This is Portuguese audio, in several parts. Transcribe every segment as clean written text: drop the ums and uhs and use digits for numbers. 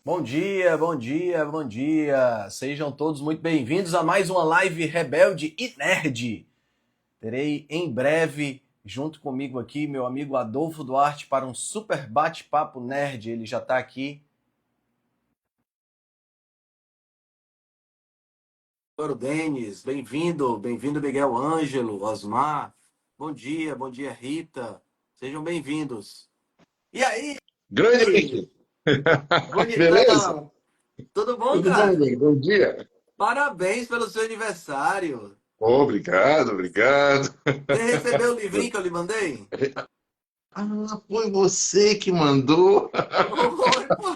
Bom dia, bom dia, bom dia. Sejam todos muito bem-vindos a mais uma live Rebelde e Nerd. Terei em breve, junto comigo aqui, meu amigo Adolfo Duarte para um super bate-papo nerd. Ele já está aqui. Doutor Denis, bem-vindo, bem-vindo Miguel Ângelo, Osmar. Bom dia Rita. Sejam bem-vindos. E aí, Grande Henrique, beleza? bonitão? Tudo bom, Tudo bom, cara? amigo? Bom dia. Parabéns pelo seu aniversário. Obrigado, obrigado. Você recebeu o livrinho que eu lhe mandei? Ah, foi você que mandou. Oi, pô.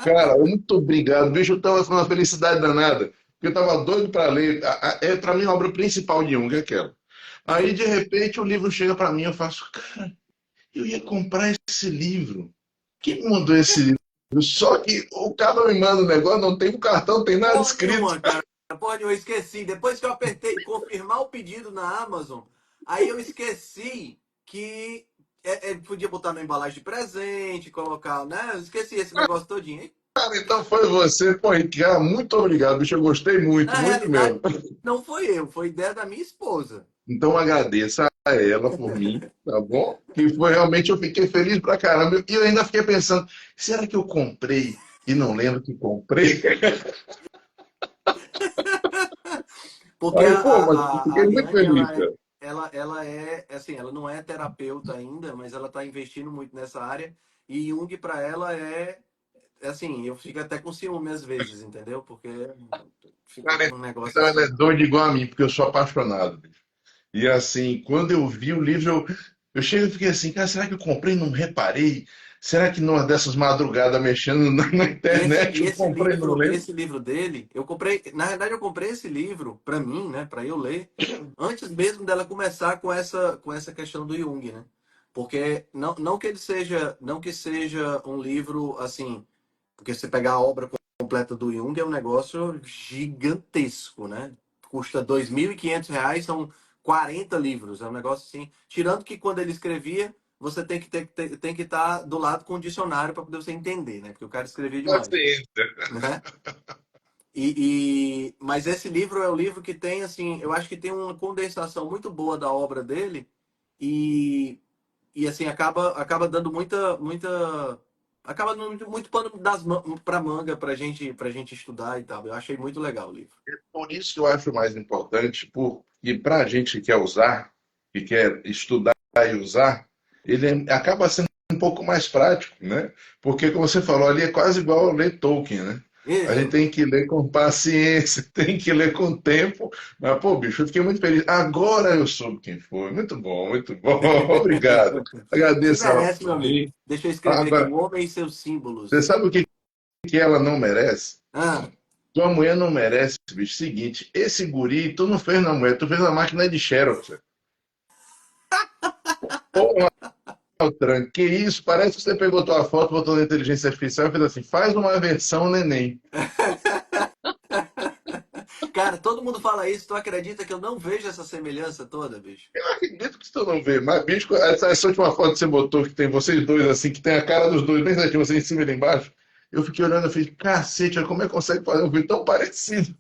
Cara, muito obrigado. Bicho, eu tava com uma felicidade danada. Porque eu tava doido para ler. É para mim a obra principal de Jung, é aquela. Aí, de repente, o livro chega para mim, eu faço, cara, eu ia comprar esse livro. Quem me mandou esse livro? Só que o cara me manda um negócio, não tem um cartão, não tem nada Porra escrito. nenhuma, cara. Porra nenhuma, eu esqueci. Depois que eu apertei confirmar o pedido na Amazon, aí eu esqueci que podia botar na embalagem de presente, colocar, né? Eu esqueci esse negócio todinho, hein? Cara, então foi você. Pô, Henrique, cara, muito obrigado, bicho. Eu gostei muito, Na muito realidade, mesmo. não foi eu, foi ideia da minha esposa. Então agradeça a ela por mim, tá bom? Que foi realmente, eu fiquei feliz pra caramba. E eu ainda fiquei pensando, será que eu comprei e não lembro que comprei? Porque Aí, pô, mas a fiquei muito Ariane, feliz, cara. ela é, assim, ela não é terapeuta ainda, mas ela está investindo muito nessa área. E Jung, para ela, assim, eu fico até com ciúme às vezes, entendeu? Porque fica Cara, um negócio então ela é assim. doida igual a mim, porque eu sou apaixonado, bicho. E assim, quando eu vi o livro, eu chego e fiquei assim, cara, será que eu comprei e não reparei? Será que numa dessas madrugadas mexendo na E esse, internet e eu esse comprei e não livro, lembro? esse livro dele, eu comprei, na verdade eu comprei esse livro para mim, né, para eu ler, antes mesmo dela começar com essa questão do Jung, né? Porque não que ele seja, não que seja um livro assim, porque você pegar a obra completa do Jung é um negócio gigantesco, né? Custa R$ 2.500, são 40 livros, é um negócio assim. Tirando que quando ele escrevia, você tem que estar do lado com o dicionário para poder você entender, né? Porque o cara escrevia demais, Paciência. né? Mas esse livro é o livro que tem, assim, eu acho que tem uma condensação muito boa da obra dele e, e assim, acaba dando acaba dando muito pano para manga pra gente estudar e tal. Eu achei muito legal o livro. Por isso que eu acho mais importante, porque para a gente que quer usar, que quer estudar e usar, acaba sendo um pouco mais prático, né? Porque, como você falou, ali é quase igual a ler Tolkien, né? A gente É, tem que ler com paciência, tem que ler com tempo. Mas, pô, bicho, eu fiquei muito feliz. Agora eu soube quem foi. Muito bom, muito bom. Obrigado. você Agradeço ela merece, por meu amigo. mim. Deixa eu escrever aqui, Agora, o homem e seus você símbolos. sabe o que que ela não merece? Ah, Tua mulher não merece, bicho. Seguinte, esse guri, tu não fez na mulher, tu fez na máquina de Xerox. Porra, Altran, que isso? Parece que você pegou tua foto, botou na inteligência artificial e fez assim, faz uma versão neném. cara, todo mundo fala isso. Tu acredita que eu não vejo essa semelhança toda, bicho? Eu acredito que tu não vê, mas, bicho, essa última foto que você botou, que tem vocês dois assim, que tem a cara dos dois bem certinho, você em cima e lá embaixo, eu fiquei olhando e falei, cacete, como é que consegue fazer um vídeo tão parecido?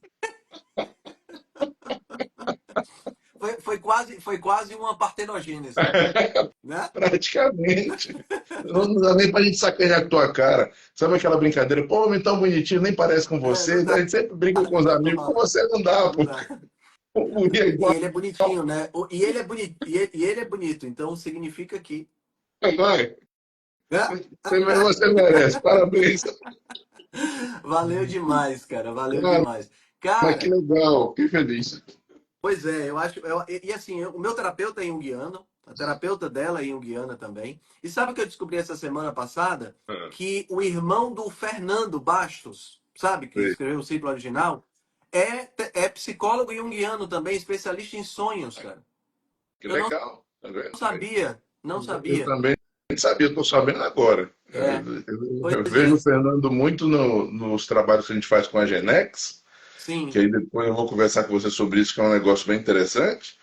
Foi quase uma partenogênese, né? Praticamente. Não dá nem pra gente sacanear com tua cara. Sabe aquela brincadeira? Pô, homem tão bonitinho, nem parece com É, você. não A dá, gente sempre brinca com não os dá pra amigos. Com falar. você não dá, Não pô. dá. O guri é E igual. ele é bonitinho, né? E ele é bonito, então significa que, Vai. né? Você merece. Parabéns. Valeu demais, cara. Valeu Cara, demais. mas que Cara, legal. Que feliz. pois é, eu acho. E assim, o meu terapeuta é junguiano, a terapeuta dela é junguiana também. E sabe o que eu descobri essa semana passada? Ah, Que o irmão do Fernando Bastos, sabe, que sei. escreveu o ciclo original, é psicólogo junguiano também, especialista em sonhos, cara. Que Eu não legal. Tá vendo? sabia, não Eu sabia. também sabia, estou sabendo agora. É, Eu pois vejo é, o Fernando muito nos trabalhos que a gente faz com a Genex, que sim, aí depois eu vou conversar com você sobre isso, que é um negócio bem interessante.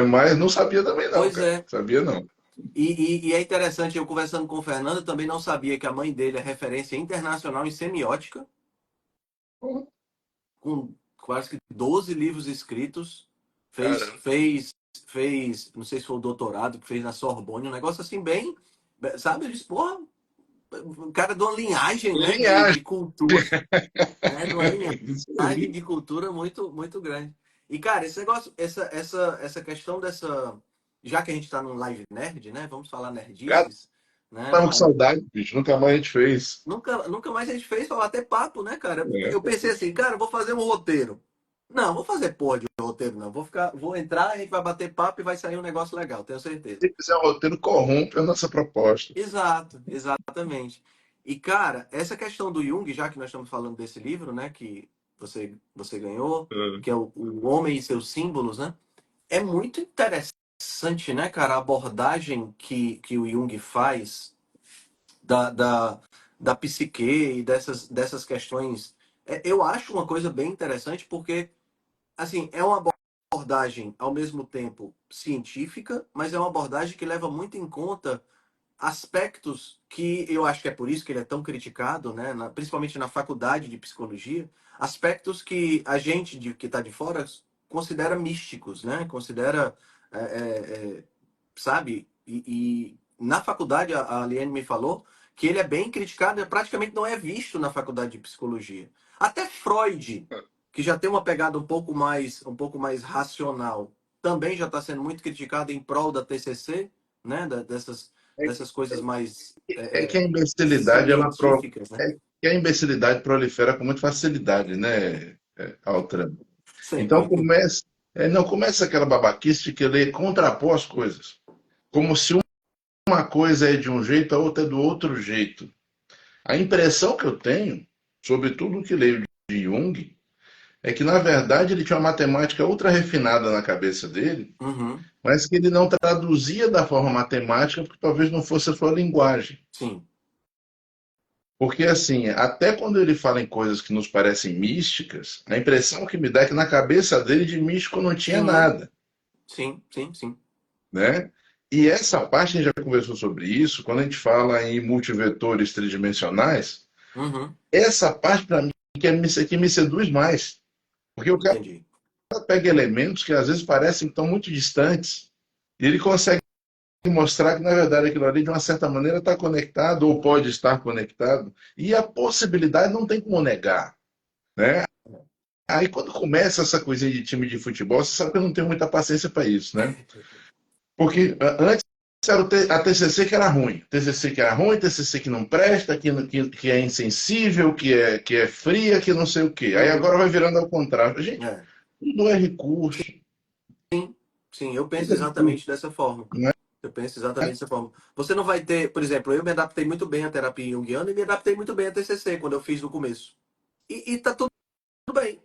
Mas não sabia também não, pois cara. é. Sabia não. E é interessante, eu conversando com o Fernando, eu também não sabia que a mãe dele é referência internacional em semiótica, com quase que 12 livros escritos, fez, Caramba. fez, fez, não sei se foi o doutorado que fez na Sorbonne, um negócio assim bem, sabe? Eu disse, porra, o cara de uma linhagem, né, de Linhagem. cultura, né, de uma Isso linhagem aí. de cultura muito, muito grande. E, cara, esse negócio, essa questão dessa, já que a gente está num live nerd, né, vamos falar Cara, nerdices, né, tava com saudade, bicho. Nunca mais a gente fez. nunca mais a gente fez falar até papo, né, cara? É. Eu pensei assim, cara, eu vou fazer um roteiro. Não, vou fazer porra de roteiro, não. Vou entrar, a gente vai bater papo e vai sair um negócio legal, tenho certeza. Se fizer um roteiro, corrompe a nossa proposta. Exato, exatamente. E, cara, essa questão do Jung, já que nós estamos falando desse livro, né, que você ganhou, É. que é o Homem e seus Símbolos, né? É muito interessante, né, cara, a abordagem que o Jung faz da, da, da psique e dessas questões. Eu acho uma coisa bem interessante porque, assim, é uma abordagem ao mesmo tempo científica, mas é uma abordagem que leva muito em conta aspectos que eu acho que é por isso que ele é tão criticado, né, principalmente na faculdade de psicologia, aspectos que a gente que está de fora considera místicos, né, considera, é, é, é, sabe, e na faculdade a Liane me falou que ele é bem criticado, praticamente não é visto na faculdade de psicologia. Até Freud, que já tem uma pegada um pouco mais racional, também já está sendo muito criticado em prol da TCC, né, dessas coisas mais É que a imbecilidade, científicas, né? é que a imbecilidade prolifera com muita facilidade, né, Altran? Então Sempre. começa aquela babaquice de querer contrapor as coisas. Como se uma coisa é de um jeito, a outra é do outro jeito. A impressão que eu tenho, sobre tudo o que leio de Jung, é que, na verdade, ele tinha uma matemática ultra refinada na cabeça dele, Uhum. mas que ele não traduzia da forma matemática, porque talvez não fosse a sua linguagem. Sim. Porque, assim, até quando ele fala em coisas que nos parecem místicas, a impressão que me dá é que na cabeça dele de místico não tinha Sim, nada, sim, sim, sim. né? E essa parte, a gente já conversou sobre isso, quando a gente fala em multivetores tridimensionais, Uhum. essa parte, para mim, que me seduz mais. Porque o cara Entendi. pega elementos que às vezes parecem tão muito distantes, e ele consegue mostrar que, na verdade, aquilo ali, de uma certa maneira, está conectado, ou pode estar conectado, e a possibilidade não tem como negar, né? Aí quando começa essa coisinha de time de futebol, você sabe que eu não tenho muita paciência para isso, né? Porque antes era a TCC que era ruim, TCC que era ruim, TCC que não presta, que é insensível, que é fria, que não sei o quê. Aí Uhum. agora vai virando ao contrário. Gente, É. tudo é recurso, Sim, eu penso tudo é recurso, exatamente dessa forma. não é? Eu penso exatamente dessa forma. Você não vai ter, por exemplo, eu me adaptei muito bem à terapia junguiana e me adaptei muito bem à TCC quando eu fiz no começo. E tá tudo bem.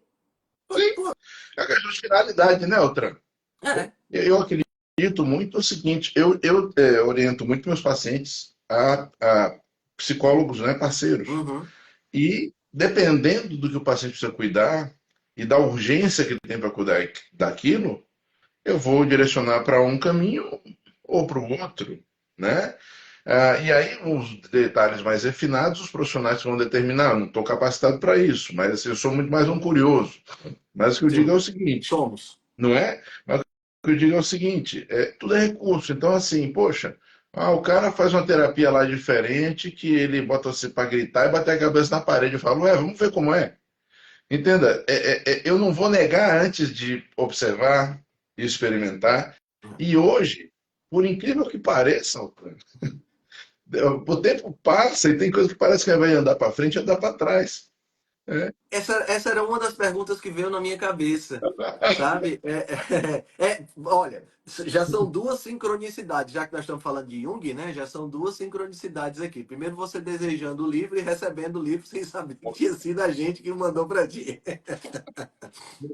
Sim, Pô, é a questão de finalidade, né, Altran? é. Eu acredito muito o seguinte, oriento muito meus pacientes a psicólogos, né, parceiros. Uhum. E dependendo do que o paciente precisa cuidar e da urgência que ele tem para cuidar daquilo, eu vou direcionar para um caminho ou para o outro, né? E aí, os detalhes mais refinados, os profissionais vão determinar. Eu não estou capacitado para isso, mas assim, eu sou muito mais um curioso. Mas o que eu digo é Sim. o seguinte, Somos. não é? Mas o que eu digo é o seguinte, tudo é recurso. Então, assim, poxa, o cara faz uma terapia lá diferente, que ele bota você para gritar e bater a cabeça na parede. Eu falo, vamos ver como é. Entenda, eu não vou negar antes de observar e experimentar. E hoje, por incrível que pareça, o tempo passa e tem coisa que parece que vai andar para frente e andar para trás. É. Essa era uma das perguntas que veio na minha cabeça, sabe? Olha, já são duas sincronicidades, já que nós estamos falando de Jung, né? Já são duas sincronicidades aqui. Primeiro você desejando o livro e recebendo o livro sem saber que tinha sido a gente que mandou para ti.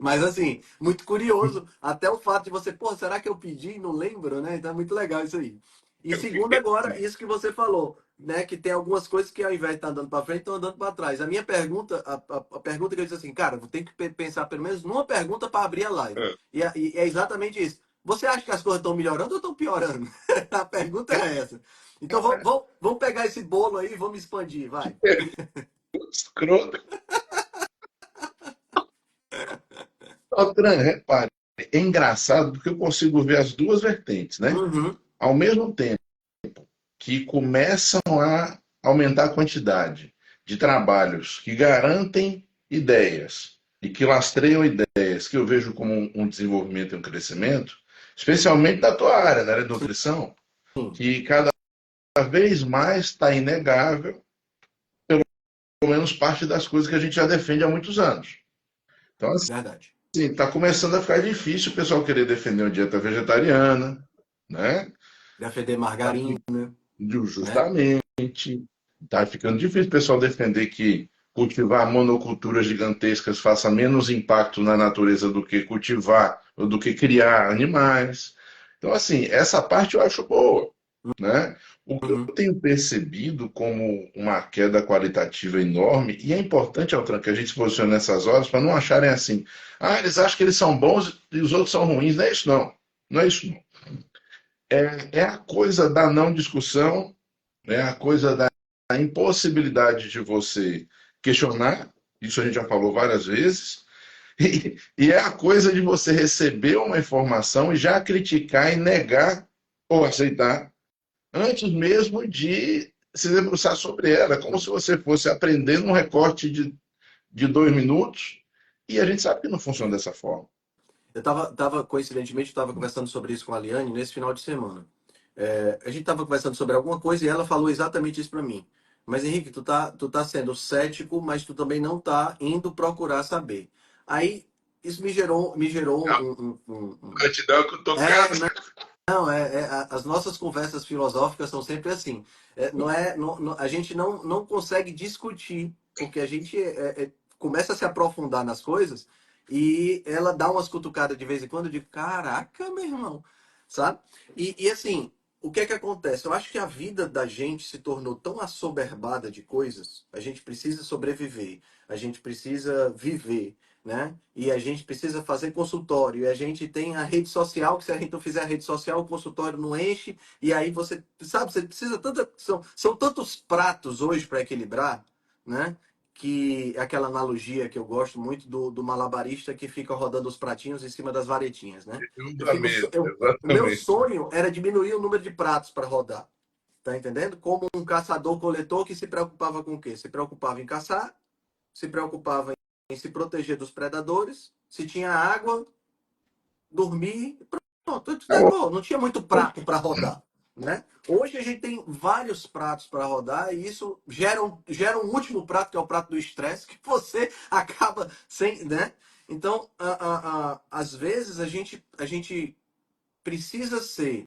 Mas assim, muito curioso, até o fato de você, pô, será que eu pedi? Não lembro, né? Então é muito legal isso aí. E Eu segundo fiquei agora, assim. isso que você falou, né? Que tem algumas coisas que ao invés de estar andando para frente, estão andando para trás. A minha pergunta, a pergunta que eu disse assim, cara, vou ter que pensar pelo menos numa pergunta para abrir a live. É. E é exatamente isso. Você acha que as coisas estão melhorando ou estão piorando? A pergunta é essa. Então vamos pegar esse bolo aí e vamos expandir, vai. Escroto. Altran, repare, é engraçado porque eu consigo ver as duas vertentes, né? Uhum, Ao mesmo tempo que começam a aumentar a quantidade de trabalhos que garantem ideias e que lastreiam ideias, que eu vejo como um desenvolvimento e um crescimento, especialmente da tua área, da área de nutrição, sim, que cada vez mais está inegável, pelo menos parte das coisas que a gente já defende há muitos anos. Então, assim, verdade. está começando a ficar difícil o pessoal querer defender uma dieta vegetariana, né? Defender Tá margarina, né? Justamente. Está ficando difícil o pessoal defender que cultivar monoculturas gigantescas faça menos impacto na natureza do que cultivar ou do que criar animais. Então, assim, essa parte eu acho boa, né? O que eu Uhum. tenho percebido como uma queda qualitativa enorme, e é importante, Altran, que a gente se posicione nessas horas para não acharem assim, ah, eles acham que eles são bons e os outros são ruins. Não é isso, não. Não é isso, não. É a coisa da não discussão, é a coisa da impossibilidade de você questionar, isso a gente já falou várias vezes, e é a coisa de você receber uma informação e já criticar e negar ou aceitar, antes mesmo de se debruçar sobre ela, como se você fosse aprendendo um recorte de 2 minutos, e a gente sabe que não funciona dessa forma. Coincidentemente, eu tava conversando sobre isso com a Liane nesse final de semana. A gente tava conversando sobre alguma coisa e ela falou exatamente isso para mim. Mas, Henrique, tu tá sendo cético, mas tu também não tá indo procurar saber. Aí, isso me gerou Gratidão que eu tô É, cada. não, as nossas conversas filosóficas são sempre assim. Não é, a gente não consegue discutir, porque a gente começa a se aprofundar nas coisas e ela dá umas cutucadas de vez em quando. Eu digo, caraca, meu irmão, sabe? E assim, o que é que acontece? Eu acho que a vida da gente se tornou tão assoberbada de coisas, a gente precisa sobreviver, a gente precisa viver, né? E a gente precisa fazer consultório. E a gente tem a rede social, que se a gente não fizer a rede social, o consultório não enche. E aí você, sabe, você precisa tanta. São tantos pratos hoje para equilibrar, né? Que é aquela analogia que eu gosto muito do malabarista que fica rodando os pratinhos em cima das varetinhas, né? Eu Da fico, mesa, o meu exatamente. sonho era diminuir o número de pratos para rodar. Tá entendendo? Como um caçador-coletor que se preocupava com o quê? Se preocupava em caçar, se preocupava em se proteger dos predadores, se tinha água, dormir, pronto, tudo acabou. Não tinha muito prato para rodar, né? Hoje a gente tem vários pratos para rodar e isso gera um último prato, que é o prato do estresse, que você acaba sem, né? Então, às vezes a gente precisa ser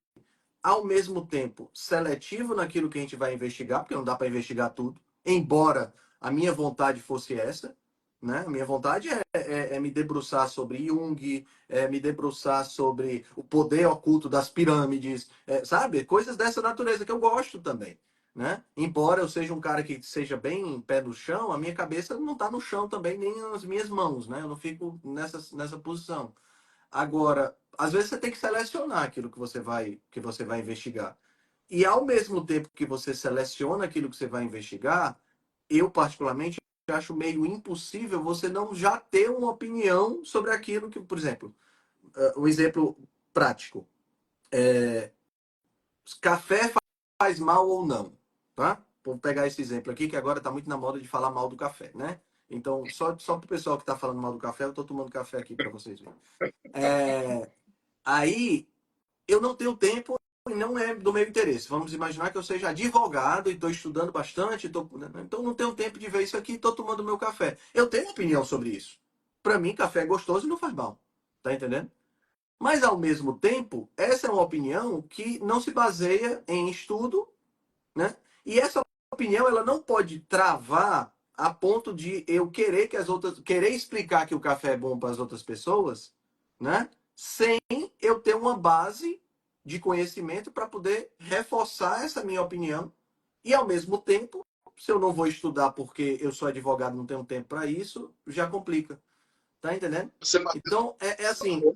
ao mesmo tempo seletivo naquilo que a gente vai investigar, porque não dá para investigar tudo, embora a minha vontade fosse essa, né? A minha vontade é me debruçar sobre Jung, me debruçar sobre o poder oculto das pirâmides, sabe? Coisas dessa natureza que eu gosto também. Né? Embora eu seja um cara que seja bem pé no chão, a minha cabeça não está no chão também, nem as minhas mãos, né? Eu não fico nessa posição. Agora, às vezes você tem que selecionar aquilo que você vai investigar. E ao mesmo tempo que você seleciona aquilo que você vai investigar, eu particularmente acho meio impossível você não já ter uma opinião sobre aquilo que, por exemplo, um exemplo prático, café faz mal ou não, tá? Vou pegar esse exemplo aqui que agora está muito na moda de falar mal do café, né? Então, só para o pessoal que está falando mal do café, eu estou tomando café aqui para vocês verem. Aí eu não tenho tempo e não é do meu interesse. Vamos imaginar que eu seja advogado e estou estudando bastante, então não tenho tempo de ver isso aqui e estou tomando meu café. Eu tenho opinião sobre isso. Para mim, café é gostoso e não faz mal. Tá entendendo? Mas, ao mesmo tempo, essa é uma opinião que não se baseia em estudo, né? E essa opinião ela não pode travar a ponto de eu querer explicar que o café é bom para as outras pessoas, né? Sem eu ter uma base de conhecimento para poder reforçar essa minha opinião e ao mesmo tempo, se eu não vou estudar porque eu sou advogado, não tenho tempo para isso, já complica, tá entendendo? Você Então é assim, matou.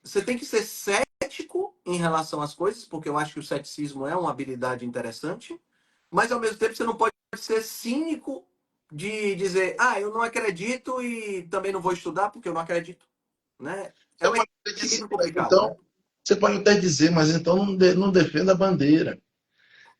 você tem que ser cético em relação às coisas, porque eu acho que o ceticismo é uma habilidade interessante, mas ao mesmo tempo você não pode ser cínico de dizer, ah, eu não acredito e também não vou estudar porque eu não acredito, né? É Você um pode até dizer, equilíbrio mas complicado, né? então, você pode até dizer, mas então não defenda a bandeira.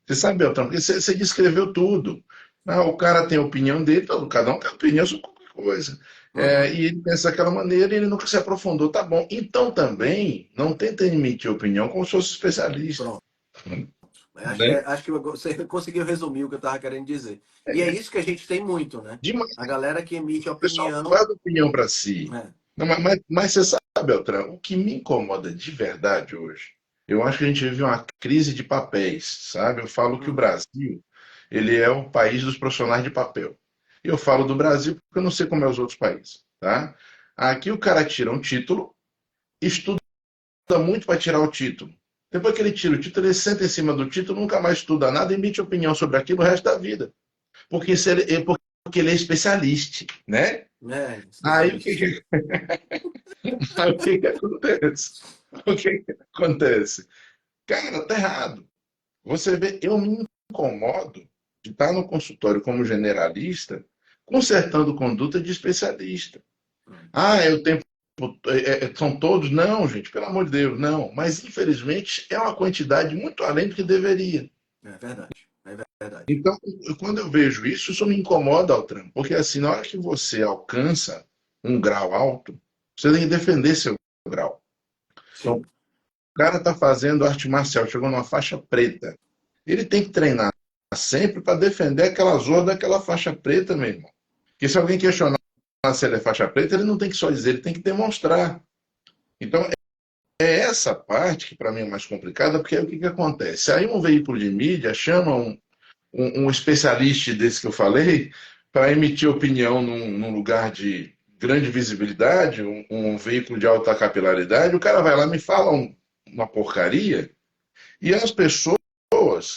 Você sabe, Beltrão, porque você descreveu tudo. Ah, o cara tem a opinião dele, cada um tem opinião sobre qualquer coisa. É, Uhum, e ele pensa daquela maneira e ele nunca se aprofundou. Tá bom. Então também não tenta emitir opinião como se fosse especialista. pronto. Né? Acho que você conseguiu resumir o que eu estava querendo dizer. E é isso que a gente tem muito, né? Demais. A galera que emite O pessoal opinião. guarda opinião para si. É. Não, mas você sabe, Beltrão, o que me incomoda de verdade hoje, eu acho que a gente vive uma crise de papéis, sabe? Eu falo que o Uhum, Brasil, ele é o país dos profissionais de papel. E eu falo do Brasil porque eu não sei como é os outros países, tá? Aqui o cara tira um título, estuda muito para tirar o título. Depois que ele tira o título, ele senta em cima do título, nunca mais estuda nada e emite opinião sobre aquilo o resto da vida. Porque, porque ele é especialista, né? é, Aí o que, especialista. aí o que que acontece? O que que acontece? Cara, tá errado. Você vê, eu me incomodo de estar no consultório como generalista, consertando conduta de especialista. Ah, é o tempo. São todos? Não, gente, pelo amor de Deus, não. Mas, infelizmente, é uma quantidade muito além do que deveria. É verdade. É verdade. Então, quando eu vejo isso, isso me incomoda, Altran, porque assim, na hora que você alcança um grau alto, você tem que defender seu grau. Então, Sim. o cara está fazendo arte marcial, chegou numa faixa preta. Ele tem que treinar sempre para defender aquela zorra daquela faixa preta, meu irmão. Porque se alguém questionar se ele é faixa preta, ele não tem que só dizer, ele tem que demonstrar. Então, é essa parte que para mim é mais complicada, porque aí o que, que acontece? Aí um veículo de mídia chama um especialista desse que eu falei para emitir opinião num lugar de grande visibilidade, um veículo de alta capilaridade, o cara vai lá e me fala uma porcaria, e as pessoas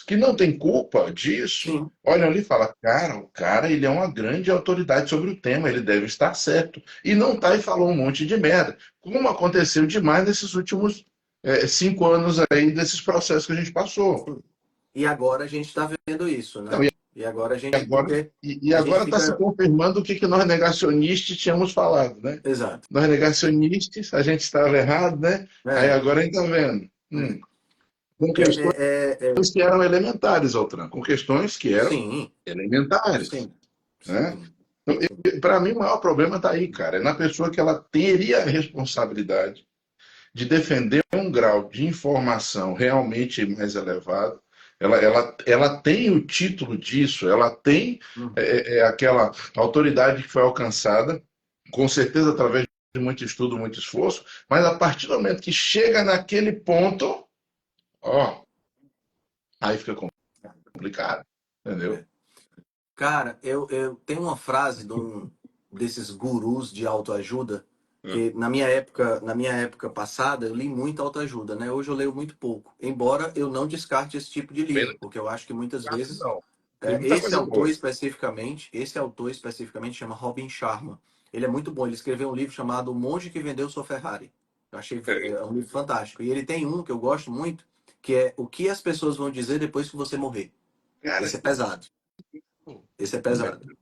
que não têm culpa disso Sim. olham ali e falam, cara, o cara ele é uma grande autoridade sobre o tema, ele deve estar certo. E não está e falou um monte de merda, como aconteceu demais nesses últimos 5 anos aí desses processos que a gente passou. Sim. E agora a gente está vendo isso, Então, né? E agora a gente. agora Porque e a gente agora está se fica. confirmando o que nós negacionistas tínhamos falado, né? Exato. Nós negacionistas, a gente estava errado, né? Aí É, agora a gente está vendo. é. Com É, questões é. que eram elementares, Altran, com questões que eram Sim, elementares, sim, né? sim, Então, sim. para mim, o maior problema está aí, cara. É na pessoa que ela teria a responsabilidade de defender um grau de informação realmente mais elevado. Ela tem o título disso, ela tem Uhum. aquela autoridade que foi alcançada, com certeza através de muito estudo, muito esforço, mas a partir do momento que chega naquele ponto, ó, aí fica complicado, entendeu? É. Cara, eu tenho uma frase de um desses gurus de autoajuda que na minha época passada eu li muita autoajuda, né? Hoje eu leio muito pouco, embora eu não descarte esse tipo de Bem, livro, porque eu acho que muitas vezes não. Tem muita esse coisa autor boa. especificamente, chama Robin Sharma. Ele é muito bom. Ele escreveu um livro chamado O Monge que Vendeu Sua Ferrari. Eu achei é um livro fantástico. E ele tem um que eu gosto muito, que é O que as pessoas vão dizer depois que você morrer. Cara, Esse é pesado. Esse é também. pesado.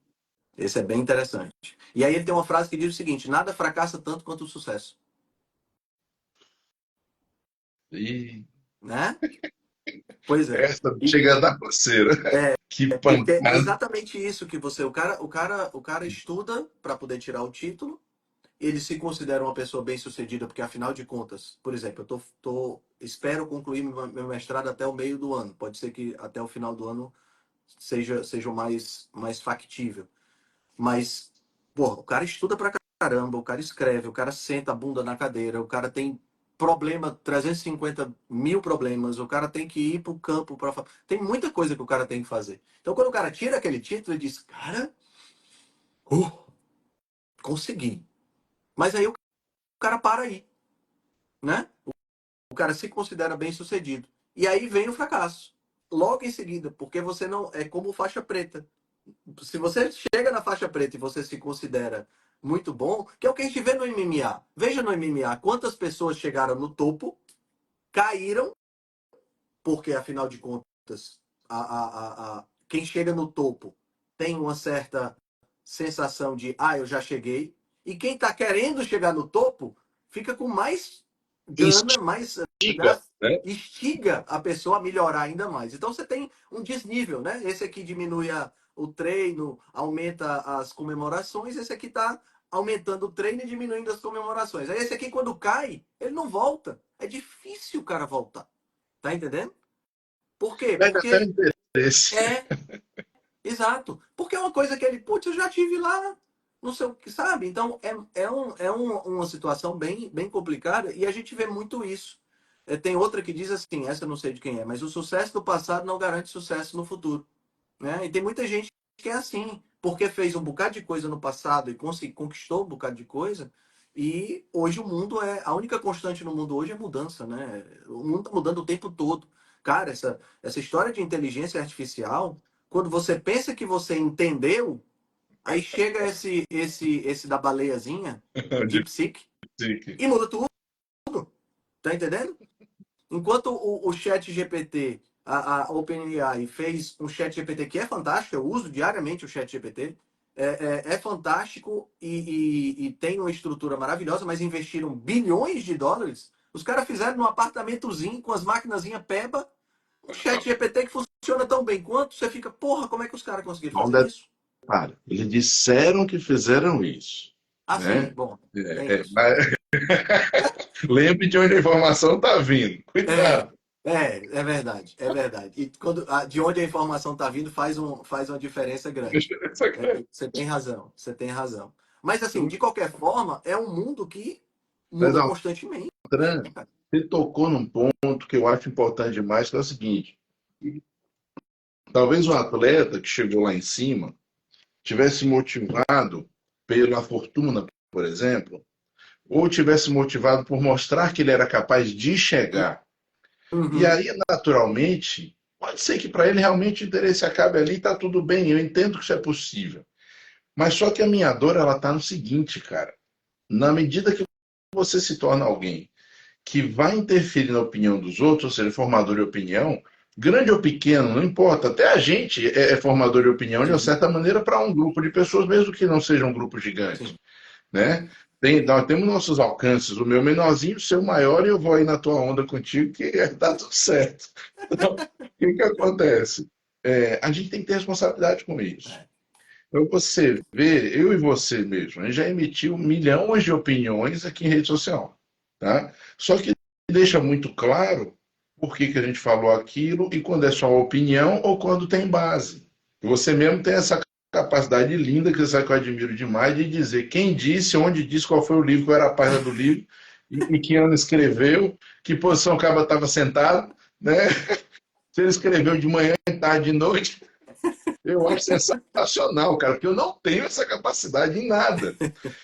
Esse é bem interessante. E aí ele tem uma frase que diz o seguinte: nada fracassa tanto quanto o sucesso, E né? Pois é. essa E, chega da coceira. Que porque é pancada. exatamente isso que você, o cara estuda para poder tirar o título. Ele se considera uma pessoa bem-sucedida porque afinal de contas, por exemplo, espero concluir meu mestrado até o meio do ano. Pode ser que até o final do ano seja o mais factível. Mas, porra, o cara estuda pra caramba, o cara escreve, o cara senta a bunda na cadeira, o cara tem problema, 350 mil problemas, o cara tem que ir pro campo para. Tem muita coisa que o cara tem que fazer. Então, quando o cara tira aquele título, ele diz, cara, consegui. Mas aí o cara para aí, né? O cara se considera bem sucedido. E aí vem o fracasso. Logo em seguida, porque você não. É como faixa preta. Se você chega na faixa preta e você se considera muito bom, que é o que a gente vê no MMA. Veja no MMA quantas pessoas chegaram no topo, caíram, porque afinal de contas, quem chega no topo tem uma certa sensação de, eu já cheguei. E quem está querendo chegar no topo fica com mais gana, mais Instiga, né? instiga a pessoa a melhorar ainda mais. Então você tem um desnível, né? Esse aqui diminui o treino, aumenta as comemorações, esse aqui está aumentando o treino e diminuindo as comemorações. Aí esse aqui, quando cai, ele não volta. É difícil o cara voltar. Tá entendendo? Por quê? Perde até o Porque interesse. é exato. Porque é uma coisa que ele, putz, eu já tive lá, não sei o que, sabe? Então, uma situação bem complicada e a gente vê muito isso. Tem outra que diz assim, essa eu não sei de quem é, mas o sucesso do passado não garante sucesso no futuro. Né? E tem muita gente que é assim, porque fez um bocado de coisa no passado e conquistou um bocado de coisa, e hoje o mundo a única constante no mundo hoje é mudança, né? O mundo está mudando o tempo todo. Cara, essa história de inteligência artificial, quando você pensa que você entendeu, aí chega esse da baleiazinha, o De DeepSeek, psique. e muda tudo, tá entendendo? Enquanto o chat GPT, a OpenAI fez um chat GPT que é fantástico, eu uso diariamente o chat GPT, é fantástico e tem uma estrutura maravilhosa, mas investiram bilhões de dólares. Os caras fizeram num apartamentozinho com as maquinazinhas PEBA, um chat GPT que funciona tão bem quanto, você fica, porra, como é que os caras conseguiram Só um fazer isso? detalhe. Eles disseram que fizeram isso, Ah, sim, né? bom, tem isso. Mas lembre de onde a informação está vindo. É, Cuidado. é verdade, é verdade. E de onde a informação está vindo faz uma diferença grande. Isso aqui Você tem razão, você tem razão. Mas assim, de qualquer forma, é um mundo que Mas, muda constantemente. Altran, você tocou num ponto que eu acho importante demais, que é o seguinte: talvez o atleta que chegou lá em cima tivesse motivado pela fortuna, por exemplo, ou tivesse motivado por mostrar que ele era capaz de chegar. E Uhum, aí, naturalmente, pode ser que para ele realmente o interesse acabe ali, está tudo bem, eu entendo que isso é possível. Mas só que a minha dor, ela está no seguinte, cara. Na medida que você se torna alguém que vai interferir na opinião dos outros, ou seja, formador de opinião, grande ou pequeno, não importa. Até a gente é formador de opinião de uma sim, certa maneira para um grupo de pessoas, mesmo que não seja um grupo gigante, sim. né? Nós temos nossos alcances, o meu menorzinho, o seu maior, e eu vou aí na tua onda contigo, que tá tudo certo. Então, o que que acontece? A gente tem que ter responsabilidade com isso. É, Então, você vê, eu e você mesmo, a gente já emitiu milhões de opiniões aqui em rede social, tá? Só que deixa muito claro por que que a gente falou aquilo e quando é só uma opinião ou quando tem base. Você mesmo tem essa capacidade linda, que você sabe que eu admiro demais, de dizer quem disse, onde disse, qual foi o livro, qual era a página do livro, e que ano escreveu, que posição o cara estava sentado, né? Se ele escreveu de manhã, tarde, de noite. Eu acho sensacional, cara, porque eu não tenho essa capacidade em nada.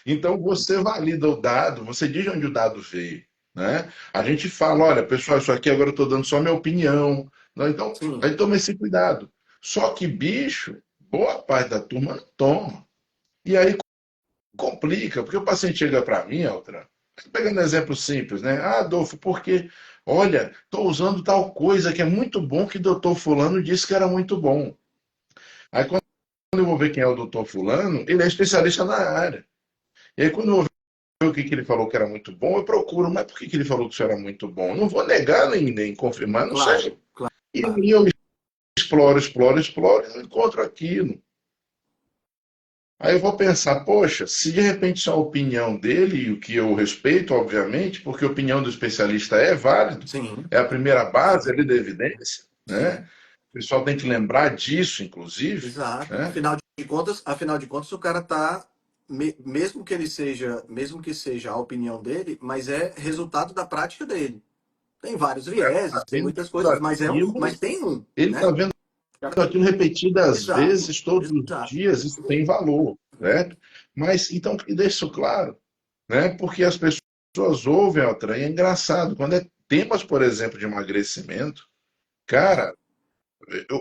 Então você valida o dado, você diz de onde o dado veio, né? A gente fala, olha, pessoal, isso aqui agora eu estou dando só minha opinião, né? Então a sim, gente toma esse cuidado. Só que bicho, boa parte da turma não toma. E aí complica, porque o paciente chega para mim, Altran, pegando um exemplo simples, né? Ah, Adolfo, porque, olha, estou usando tal coisa que é muito bom que o doutor fulano disse que era muito bom. Aí quando eu vou ver quem é o doutor fulano, ele é especialista na área. E aí quando eu vou ver o que, que ele falou que era muito bom, eu procuro, mas por que, que ele falou que isso era muito bom? Eu não vou negar nem confirmar, não claro, sei. E claro. aí eu exploro, e não encontro aquilo. Aí eu vou pensar, poxa, se de repente isso é a opinião dele, e o que eu respeito, obviamente, porque a opinião do especialista é válida, Sim, é a primeira base sim, ali da evidência, né? sim. O pessoal tem que lembrar disso, inclusive, Exato. né? Afinal de contas, o cara tá, mesmo que seja a opinião dele, mas é resultado da prática dele. Tem vários O cara vieses, está tem vendo muitas coisas, aquilo, mas tem um, ele está né? vendo aquilo repetidas Exato, vezes, todos os exato. dias, isso tem valor, certo? Mas, então, que deixe isso claro, né? Porque as pessoas ouvem o trem, é engraçado, quando é temas, por exemplo, de emagrecimento, cara,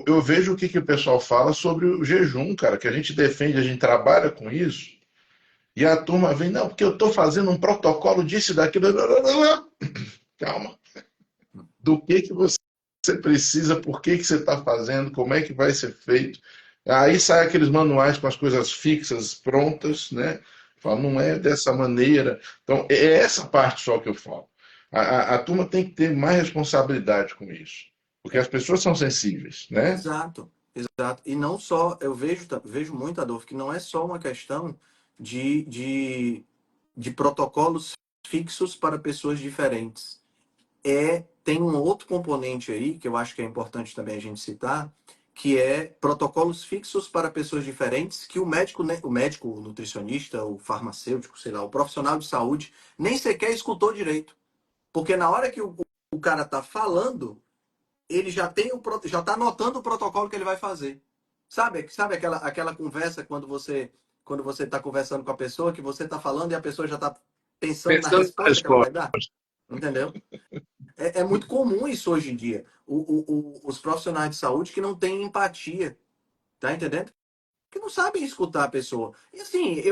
eu vejo o que, que o pessoal fala sobre o jejum, cara, que a gente defende, a gente trabalha com isso, E a turma vem, não, porque eu estou fazendo um protocolo disso e daquilo. Calma. Do que você precisa, por que você está fazendo, como é que vai ser feito. Aí sai aqueles manuais com as coisas fixas, prontas, né? Fala, não é dessa maneira. Então, é essa parte só que eu falo. A turma tem que ter mais responsabilidade com isso, porque as pessoas são sensíveis, né? Exato, exato. E não só, eu vejo muito, Adolfo, que não é só uma questão de, de, de protocolos fixos para pessoas diferentes. Tem um outro componente aí que eu acho que é importante também a gente citar, que é protocolos fixos para pessoas diferentes, que o médico, né, o nutricionista, o farmacêutico, sei lá, o profissional de saúde, nem sequer escutou direito. Porque na hora que o cara tá falando, ele já está anotando o protocolo que ele vai fazer. Sabe aquela conversa quando você está conversando com a pessoa, que você está falando e a pessoa já está pensando na Pensando na resposta que ela vai resposta. dar? Entendeu? É muito comum isso hoje em dia. Os profissionais de saúde que não têm empatia, tá entendendo? Que não sabem escutar a pessoa. E assim,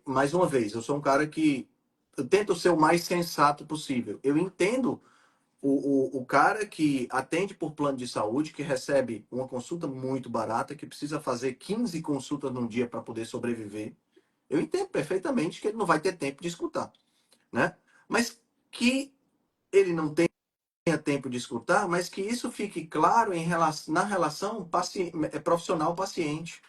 mais uma vez, eu sou um cara que eu tento ser o mais sensato possível. Eu entendo o cara que atende por plano de saúde, que recebe uma consulta muito barata, que precisa fazer 15 consultas num dia para poder sobreviver. Eu entendo perfeitamente que ele não vai ter tempo de escutar, né? Mas que ele não tenha tempo de escutar, mas que isso fique claro na relação profissional-paciente.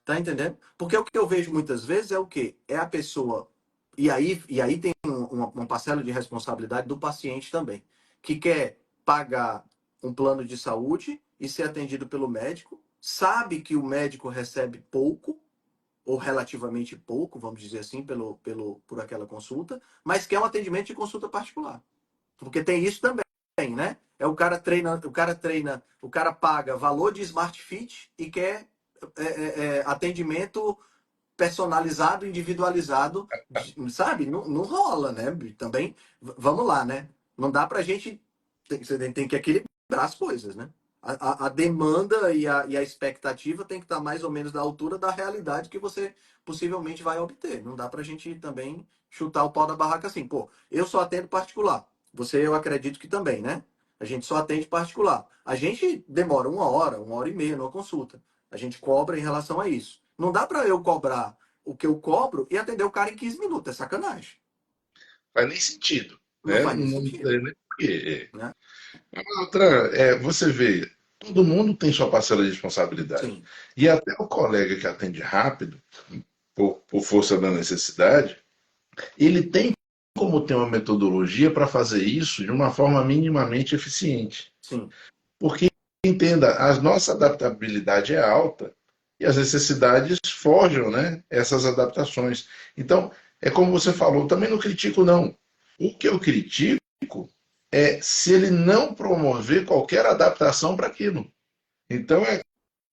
Tá entendendo? Porque o que eu vejo muitas vezes é o quê? É a pessoa. E aí tem uma parcela de responsabilidade do paciente também, que quer pagar um plano de saúde e ser atendido pelo médico, sabe que o médico recebe pouco, ou relativamente pouco, vamos dizer assim, por aquela consulta, mas quer um atendimento de consulta particular. Porque tem isso também, né? O cara paga valor de Smart Fit e quer atendimento personalizado, individualizado, sabe? Não, não rola, né? Também, vamos lá, né? Não dá pra gente. Você tem que equilibrar as coisas, né? A demanda e a expectativa tem que estar mais ou menos da altura da realidade que você possivelmente vai obter. Não dá pra gente também chutar o pau da barraca assim. Pô, eu só atendo particular. Você, eu acredito que também, né? A gente só atende particular. A gente demora uma hora e meia numa consulta. A gente cobra em relação a isso. Não dá para eu cobrar o que eu cobro e atender o cara em 15 minutos. É sacanagem. Faz nem sentido, Não né? faz nem Não sentido, tem nem porquê. né? Outra, você vê, todo mundo tem sua parcela de responsabilidade. Sim, E até o colega que atende rápido, por força da necessidade, ele tem como ter uma metodologia para fazer isso de uma forma minimamente eficiente. sim. Porque, entenda, a nossa adaptabilidade é alta e as necessidades forjam, né, essas adaptações. Então, é como você falou, também não critico, não. O que eu critico é se ele não promover qualquer adaptação para aquilo. Então, é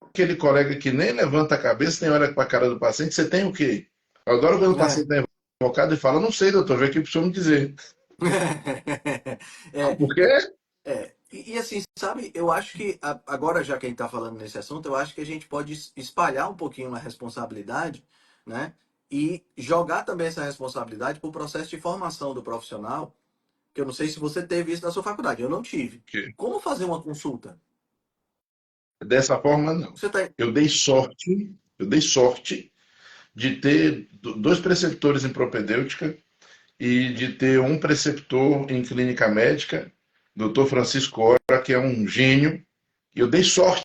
aquele colega que nem levanta a cabeça, nem olha para a cara do paciente, você tem o quê? Eu adoro quando o É. paciente está invocado e fala, não sei, doutor, vem aqui para o senhor me dizer. Ah, É, por quê? e assim, sabe, eu acho que agora, já que a gente está falando nesse assunto, eu acho que a gente pode espalhar um pouquinho a responsabilidade, né? E jogar também essa responsabilidade para o processo de formação do profissional, que eu não sei se você teve isso na sua faculdade, eu não tive. Como fazer uma consulta? Dessa forma, não. Você tá. Eu dei sorte de ter dois preceptores em propedêutica e de ter um preceptor em clínica médica, Dr. Francisco Ora, que é um gênio. E eu dei sorte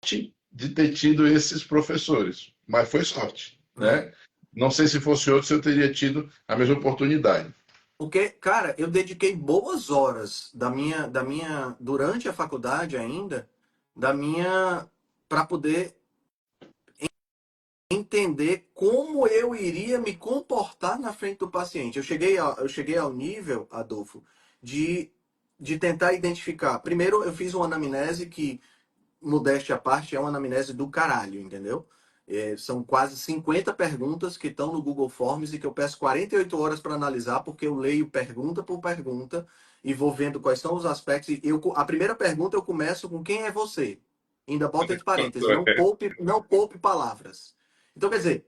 de ter tido esses professores, mas foi sorte, É. né? Não sei se fosse outro, se eu teria tido a mesma oportunidade. Porque, cara, eu dediquei boas horas durante a faculdade ainda, para poder entender como eu iria me comportar na frente do paciente. Eu cheguei ao nível, Adolfo, de, de tentar identificar. Primeiro, eu fiz uma anamnese que, modéstia à parte, é uma anamnese do caralho, entendeu? São quase 50 perguntas que estão no Google Forms e que eu peço 48 horas para analisar, porque eu leio pergunta por pergunta e vou vendo quais são os aspectos. A primeira pergunta eu começo com quem é você? Ainda bota entre parênteses, não poupe palavras. Então, quer dizer,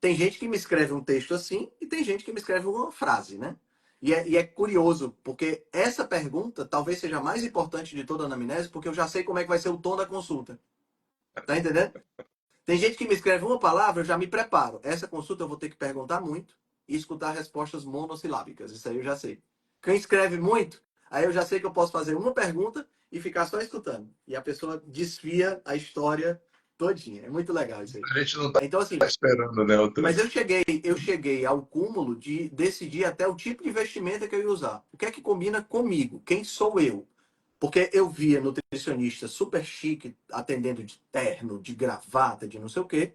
tem gente que me escreve um texto assim e tem gente que me escreve uma frase, né? E é curioso, porque essa pergunta talvez seja a mais importante de toda a anamnese, porque eu já sei como é que vai ser o tom da consulta. Tá entendendo? Tem gente que me escreve uma palavra, eu já me preparo. Essa consulta eu vou ter que perguntar muito e escutar respostas monossilábicas. Isso aí eu já sei. Quem escreve muito, aí eu já sei que eu posso fazer uma pergunta e ficar só escutando. E a pessoa desvia a história todinha. É muito legal isso aí. A gente não está Então, assim, esperando, né, outra. mas eu cheguei ao cúmulo de decidir até o tipo de vestimenta que eu ia usar. O que é que combina comigo? Quem sou eu? Porque eu via nutricionista super chique, atendendo de terno, de gravata, de não sei o quê,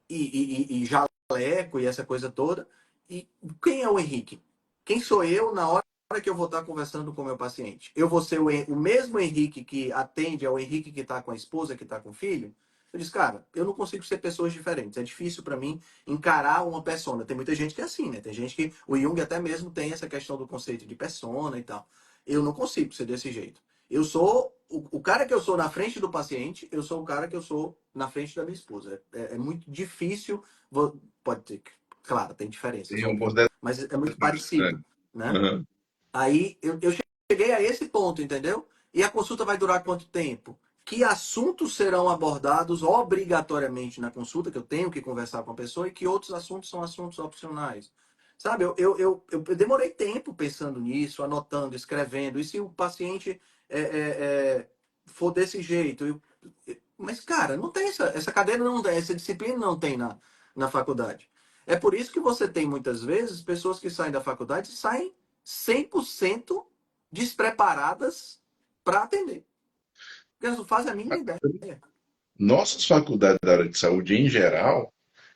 e jaleco e essa coisa toda. E quem é o Henrique? Quem sou eu na hora que eu vou estar conversando com o meu paciente? Eu vou ser o mesmo Henrique que atende ao Henrique que está com a esposa, que está com o filho? Eu disse, cara, eu não consigo ser pessoas diferentes. É difícil para mim encarar uma persona. Tem muita gente que é assim, né? Tem gente que. O Jung até mesmo tem essa questão do conceito de persona e tal. Eu não consigo ser desse jeito. Eu sou o cara que eu sou na frente do paciente, eu sou o cara que eu sou na frente da minha esposa. É muito difícil. Pode ter, claro, tem diferenças, Tem alguns óbvio, mas é muito detalhes, né? parecido, né? Uhum. Aí eu cheguei a esse ponto, entendeu? E a consulta vai durar quanto tempo? Que assuntos serão abordados obrigatoriamente na consulta, que eu tenho que conversar com a pessoa, e que outros assuntos são assuntos opcionais. Sabe, eu demorei tempo pensando nisso, anotando, escrevendo. E se o paciente for desse jeito? Mas, cara, não tem essa cadeira, não tem, essa disciplina não tem na faculdade. É por isso que você tem, muitas vezes, pessoas que saem da faculdade e saem 100% despreparadas para atender. Porque elas não fazem a mínima ideia. Nossas faculdades da área de saúde, em geral,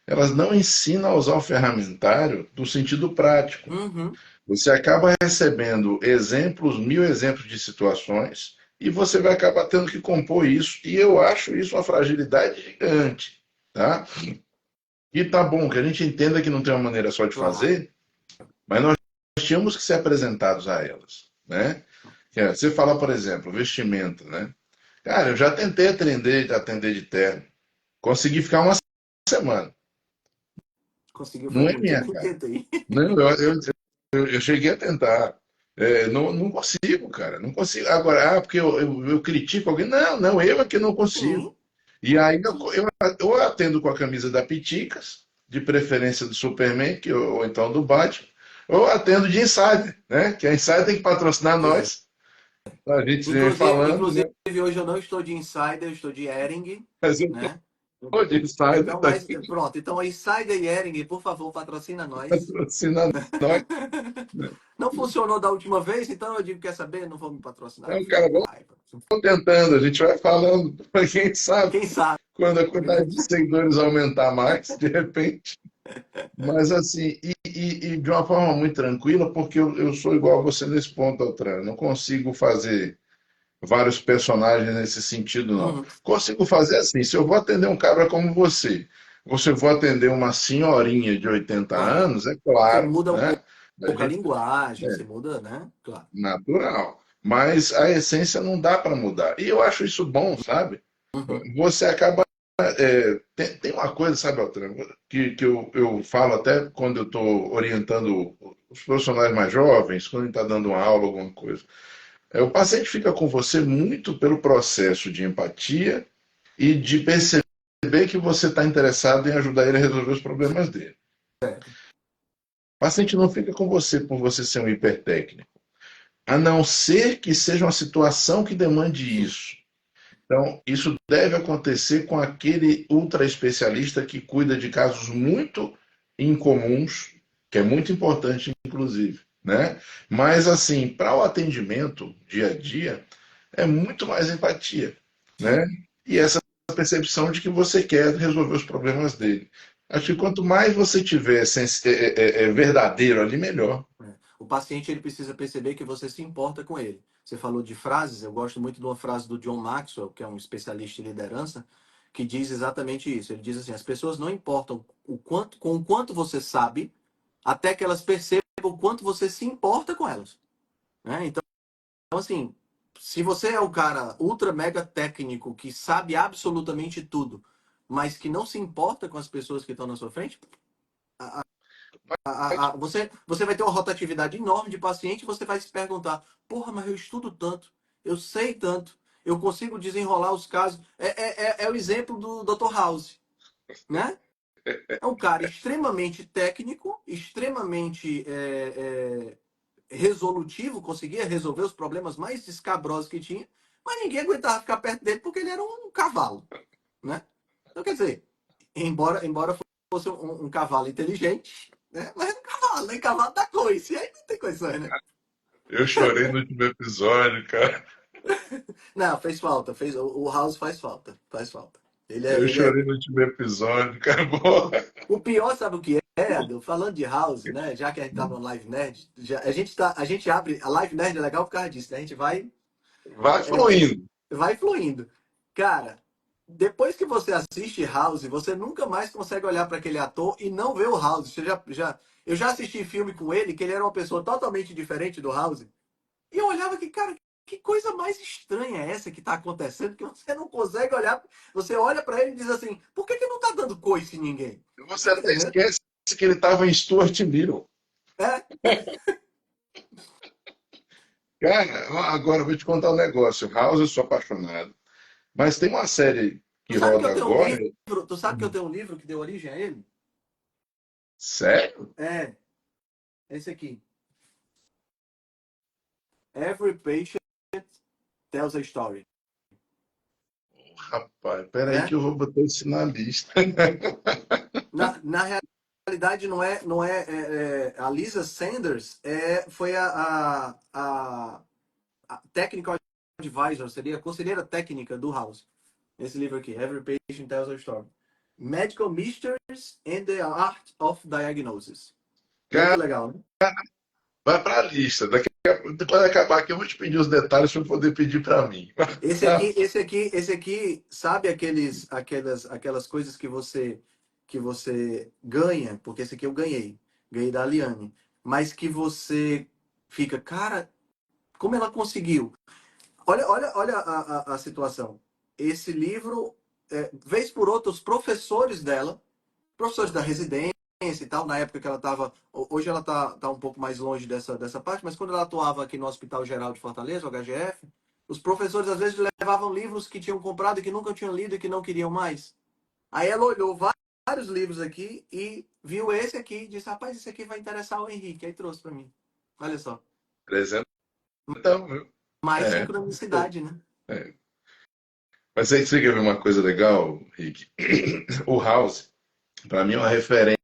elas não ensinam a usar o ferramentário no sentido prático. Uhum, Você acaba recebendo exemplos, mil exemplos de situações, e você vai acabar tendo que compor isso. E eu acho isso uma fragilidade gigante, tá? E tá bom que a gente entenda que não tem uma maneira só de claro. fazer, mas nós tínhamos que ser apresentados a elas, né? Você fala, por exemplo, vestimenta, né? Cara, eu já tentei atender de terno. Consegui ficar uma semana. Conseguiu, foi Não é muito. Eu minha nem cara. tentei. Não, eu cheguei a tentar. Não consigo, cara. Não consigo. Agora, porque eu critico alguém. Não, não, eu é que não consigo. Sim, E aí sim. eu atendo com a camisa da Piticas, de preferência do Superman, ou então do Batman, ou atendo de Insider, né? Que a Insider tem que patrocinar Pois é. nós. A gente vem Inclusive, falando, inclusive, né? hoje eu não estou de Insider, eu estou de Ering, Mas eu né? tô de Insider, Então, tá mas aqui, pronto. Então, a Insider e Ering, por favor, patrocina nós. patrocina nós. Não funcionou da última vez, então eu digo, quer saber? Não vou me patrocinar, eu Então, fico cara, com vamos raiva. tentando, a gente vai falando, para quem sabe, Quem sabe, quando a né? quantidade de seguidores aumentar mais, de repente. Mas assim, e de uma forma muito tranquila, porque eu sou igual a você nesse ponto, Altran. Eu não consigo fazer vários personagens nesse sentido, não. Uhum. Consigo fazer assim, se eu vou atender um cabra como você, ou se eu vou atender uma senhorinha de 80 Claro. anos, é Você claro, muda um né? A pouco a gente linguagem, é você muda, né? Claro. natural. Mas a essência não dá para mudar. E eu acho isso bom, sabe? Uhum. Você acaba. Tem uma coisa, sabe, Altran, que eu falo até quando eu estou orientando os profissionais mais jovens, quando a gente está dando uma aula, alguma coisa. O paciente fica com você muito pelo processo de empatia e de perceber que você está interessado em ajudar ele a resolver os problemas dele. Certo. O paciente não fica com você por você ser um hipertécnico, a não ser que seja uma situação que demande Sim. isso. Então, isso deve acontecer com aquele ultra especialista que cuida de casos muito incomuns, que é muito importante, inclusive, né? Mas, assim, para o atendimento dia a dia, é muito mais empatia, né? Sim. E essa percepção de que você quer resolver os problemas dele. Acho que quanto mais você tiver verdadeiro ali, melhor. É. O paciente ele precisa perceber que você se importa com ele. Você falou de frases, eu gosto muito de uma frase do John Maxwell, que é um especialista em liderança, que diz exatamente isso. Ele diz assim: as pessoas não importam com o quanto você sabe, até que elas percebam o quanto você se importa com elas. Né? Então, assim, se você é o cara ultra mega técnico que sabe absolutamente tudo, mas que não se importa com as pessoas que estão na sua frente, Você vai ter uma rotatividade enorme de paciente e você vai se perguntar, porra, mas eu estudo tanto, eu sei tanto, eu consigo desenrolar os casos. É o exemplo do Dr. House, né? É um cara extremamente técnico, extremamente resolutivo, conseguia resolver os problemas mais escabrosos que tinha, mas ninguém aguentava ficar perto dele porque ele era um cavalo, né? Então, quer dizer, embora fosse um cavalo inteligente, né? Mas era um cavalo, né? Cavalo da coice, e aí não tem condições, né? Eu chorei no último episódio, cara. Não, fez falta, o House faz falta, faz falta. Eu Ele é chorei no último episódio, cara. Porra. O pior, sabe o que é, Adel? Falando de House, né? Já que a gente tá no Live Nerd, a gente abre. A Live Nerd é legal por causa disso, né? A gente Vai é, fluindo. vai fluindo. Cara, depois que você assiste House, você nunca mais consegue olhar para aquele ator e não ver o House. Eu já assisti filme com ele, que ele era uma pessoa totalmente diferente do House. E eu olhava que, cara, que coisa mais estranha é essa que tá acontecendo, que você não consegue olhar. Você olha para ele e diz assim: por que não tá dando coice em ninguém? Você Tá até entendendo? esquece que ele estava em Stuart Little. É. Cara, agora eu vou te contar um negócio. House, eu sou apaixonado. Mas tem uma série Tu que sabe que roda eu tenho um agora. livro? Tu sabe que eu tenho um livro que deu origem a ele? Sério? É, esse aqui. Every Patient Tells a Story. Rapaz, peraí que Né? eu vou botar isso na lista. Na realidade, a Lisa Sanders foi a technical advisor, seria a conselheira técnica do House. Esse livro aqui, Every Patient Tells a Story. Medical Mysteries and the Art of Diagnosis. Muito Cara, legal, né? vai pra lista. Quando acabar aqui, eu vou te pedir os detalhes para poder pedir para mim. Sabe aquelas coisas que você ganha, porque esse aqui eu ganhei da Aliane, mas que você fica, cara, como ela conseguiu? Olha a situação. Esse livro, vez por outra, os professores dela, professores da residência e tal, na época que ela estava. Hoje ela tá um pouco mais longe dessa parte, mas quando ela atuava aqui no Hospital Geral de Fortaleza, o HGF, os professores às vezes levavam livros que tinham comprado e que nunca tinham lido e que não queriam mais. Aí ela olhou vários livros aqui e viu esse aqui e disse: rapaz, esse aqui vai interessar o Henrique. Aí trouxe para mim. Olha só. 300, então, viu? Mais É. sincronicidade, né? É. Mas aí você quer ver uma coisa legal, Rick? O House, para mim, é uma referência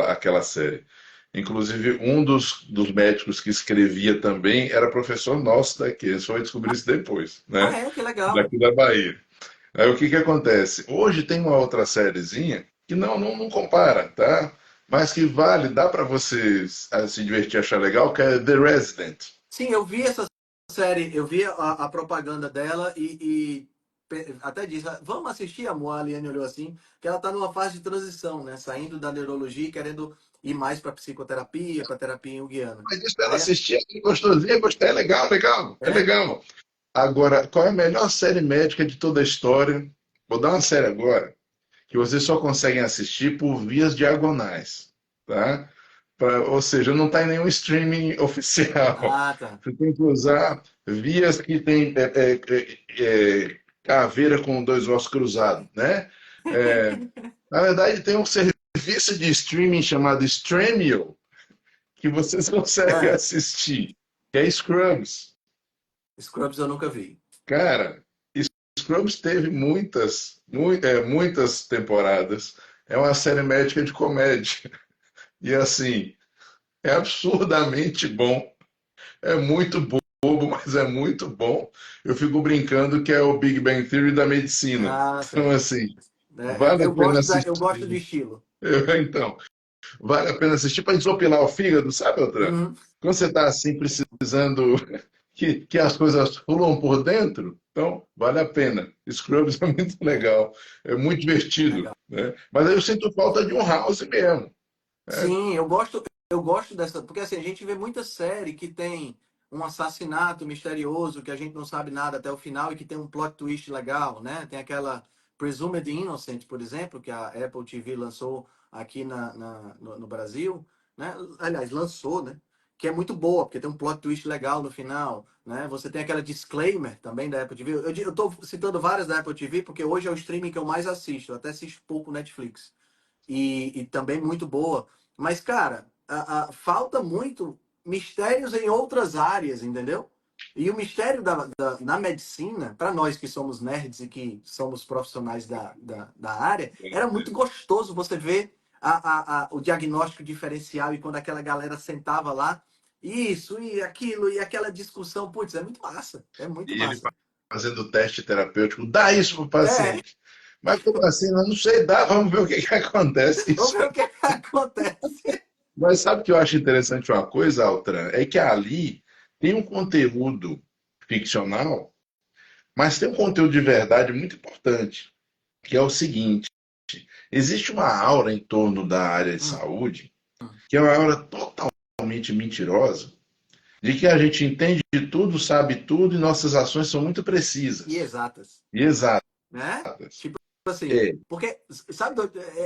aquela série. Inclusive, um dos médicos que escrevia também era professor nosso daqui. A gente só vai descobrir isso depois, Ah, né? é? Que legal. Daqui da Bahia. Aí o que que acontece? Hoje tem uma outra sériezinha que não compara, tá? Mas que vale, dá para você se divertir, achar legal, que é The Resident. Sim, eu vi essa série, eu vi a propaganda dela até disse, vamos assistir, amor. A Aliane olhou assim, que ela está numa fase de transição, né? Saindo da neurologia e querendo ir mais para psicoterapia, para terapia junguiana. Mas isso ela Aí, assistia, gostosinha, gostei, é legal, legal, é é? legal. Agora, qual é a melhor série médica de toda a história? Vou dar uma série agora, que vocês só conseguem assistir por vias diagonais, tá? Ou seja, não está em nenhum streaming oficial. Ah, tá. Você tem que usar vias que tem caveira com dois ossos cruzados, né? É, na verdade, tem um serviço de streaming chamado Stremio, que vocês conseguem É. assistir, que é Scrubs. Scrubs eu nunca vi. Cara, Scrubs teve muitas temporadas. É uma série médica de comédia. E assim, é absurdamente bom. É muito bobo, mas é muito bom. Eu fico brincando que é o Big Bang Theory da medicina. Ah, Então, certo. assim, vale a Eu pena eu gosto do assistir. estilo. Então, vale a pena assistir para desopilar o fígado, sabe, outra? Uhum. Quando você está assim precisando que as coisas fluam por dentro, então vale a pena. Scrubs é muito legal, é muito divertido, Legal. né? Mas aí eu sinto falta de um house mesmo, né? Sim, eu gosto dessa, porque assim, a gente vê muita série que tem um assassinato misterioso que a gente não sabe nada até o final e que tem um plot twist legal, né? Tem aquela Presumed Innocent, por exemplo, que a Apple TV lançou aqui no Brasil, né? Aliás, lançou, né? Que é muito boa, porque tem um plot twist legal no final, né? Você tem aquela disclaimer também da Apple TV. Eu tô citando várias da Apple TV, porque hoje é o streaming que eu mais assisto. Eu até assisto pouco Netflix. E também muito boa. Mas, cara, falta muito mistérios em outras áreas, entendeu? E o mistério na medicina, para nós que somos nerds e que somos profissionais da área, era muito gostoso você ver o diagnóstico diferencial e quando aquela galera sentava lá, isso e aquilo, e aquela discussão, putz, é muito massa. É muito E ele massa. fazendo teste terapêutico, dá isso para o É, paciente. Mas como assim? Eu não sei, dá, vamos ver o que, que acontece. vamos Isso. ver o que acontece. Mas sabe o que eu acho interessante uma coisa, Altran? É que ali tem um conteúdo ficcional, mas tem um conteúdo de verdade muito importante, que é o seguinte: existe uma aura em torno da área de Hum, saúde, hum. que é uma aura totalmente mentirosa, de que a gente entende de tudo, sabe tudo e nossas ações são muito E precisas exatas. e exatas. Né? Tipo assim, É, porque, sabe,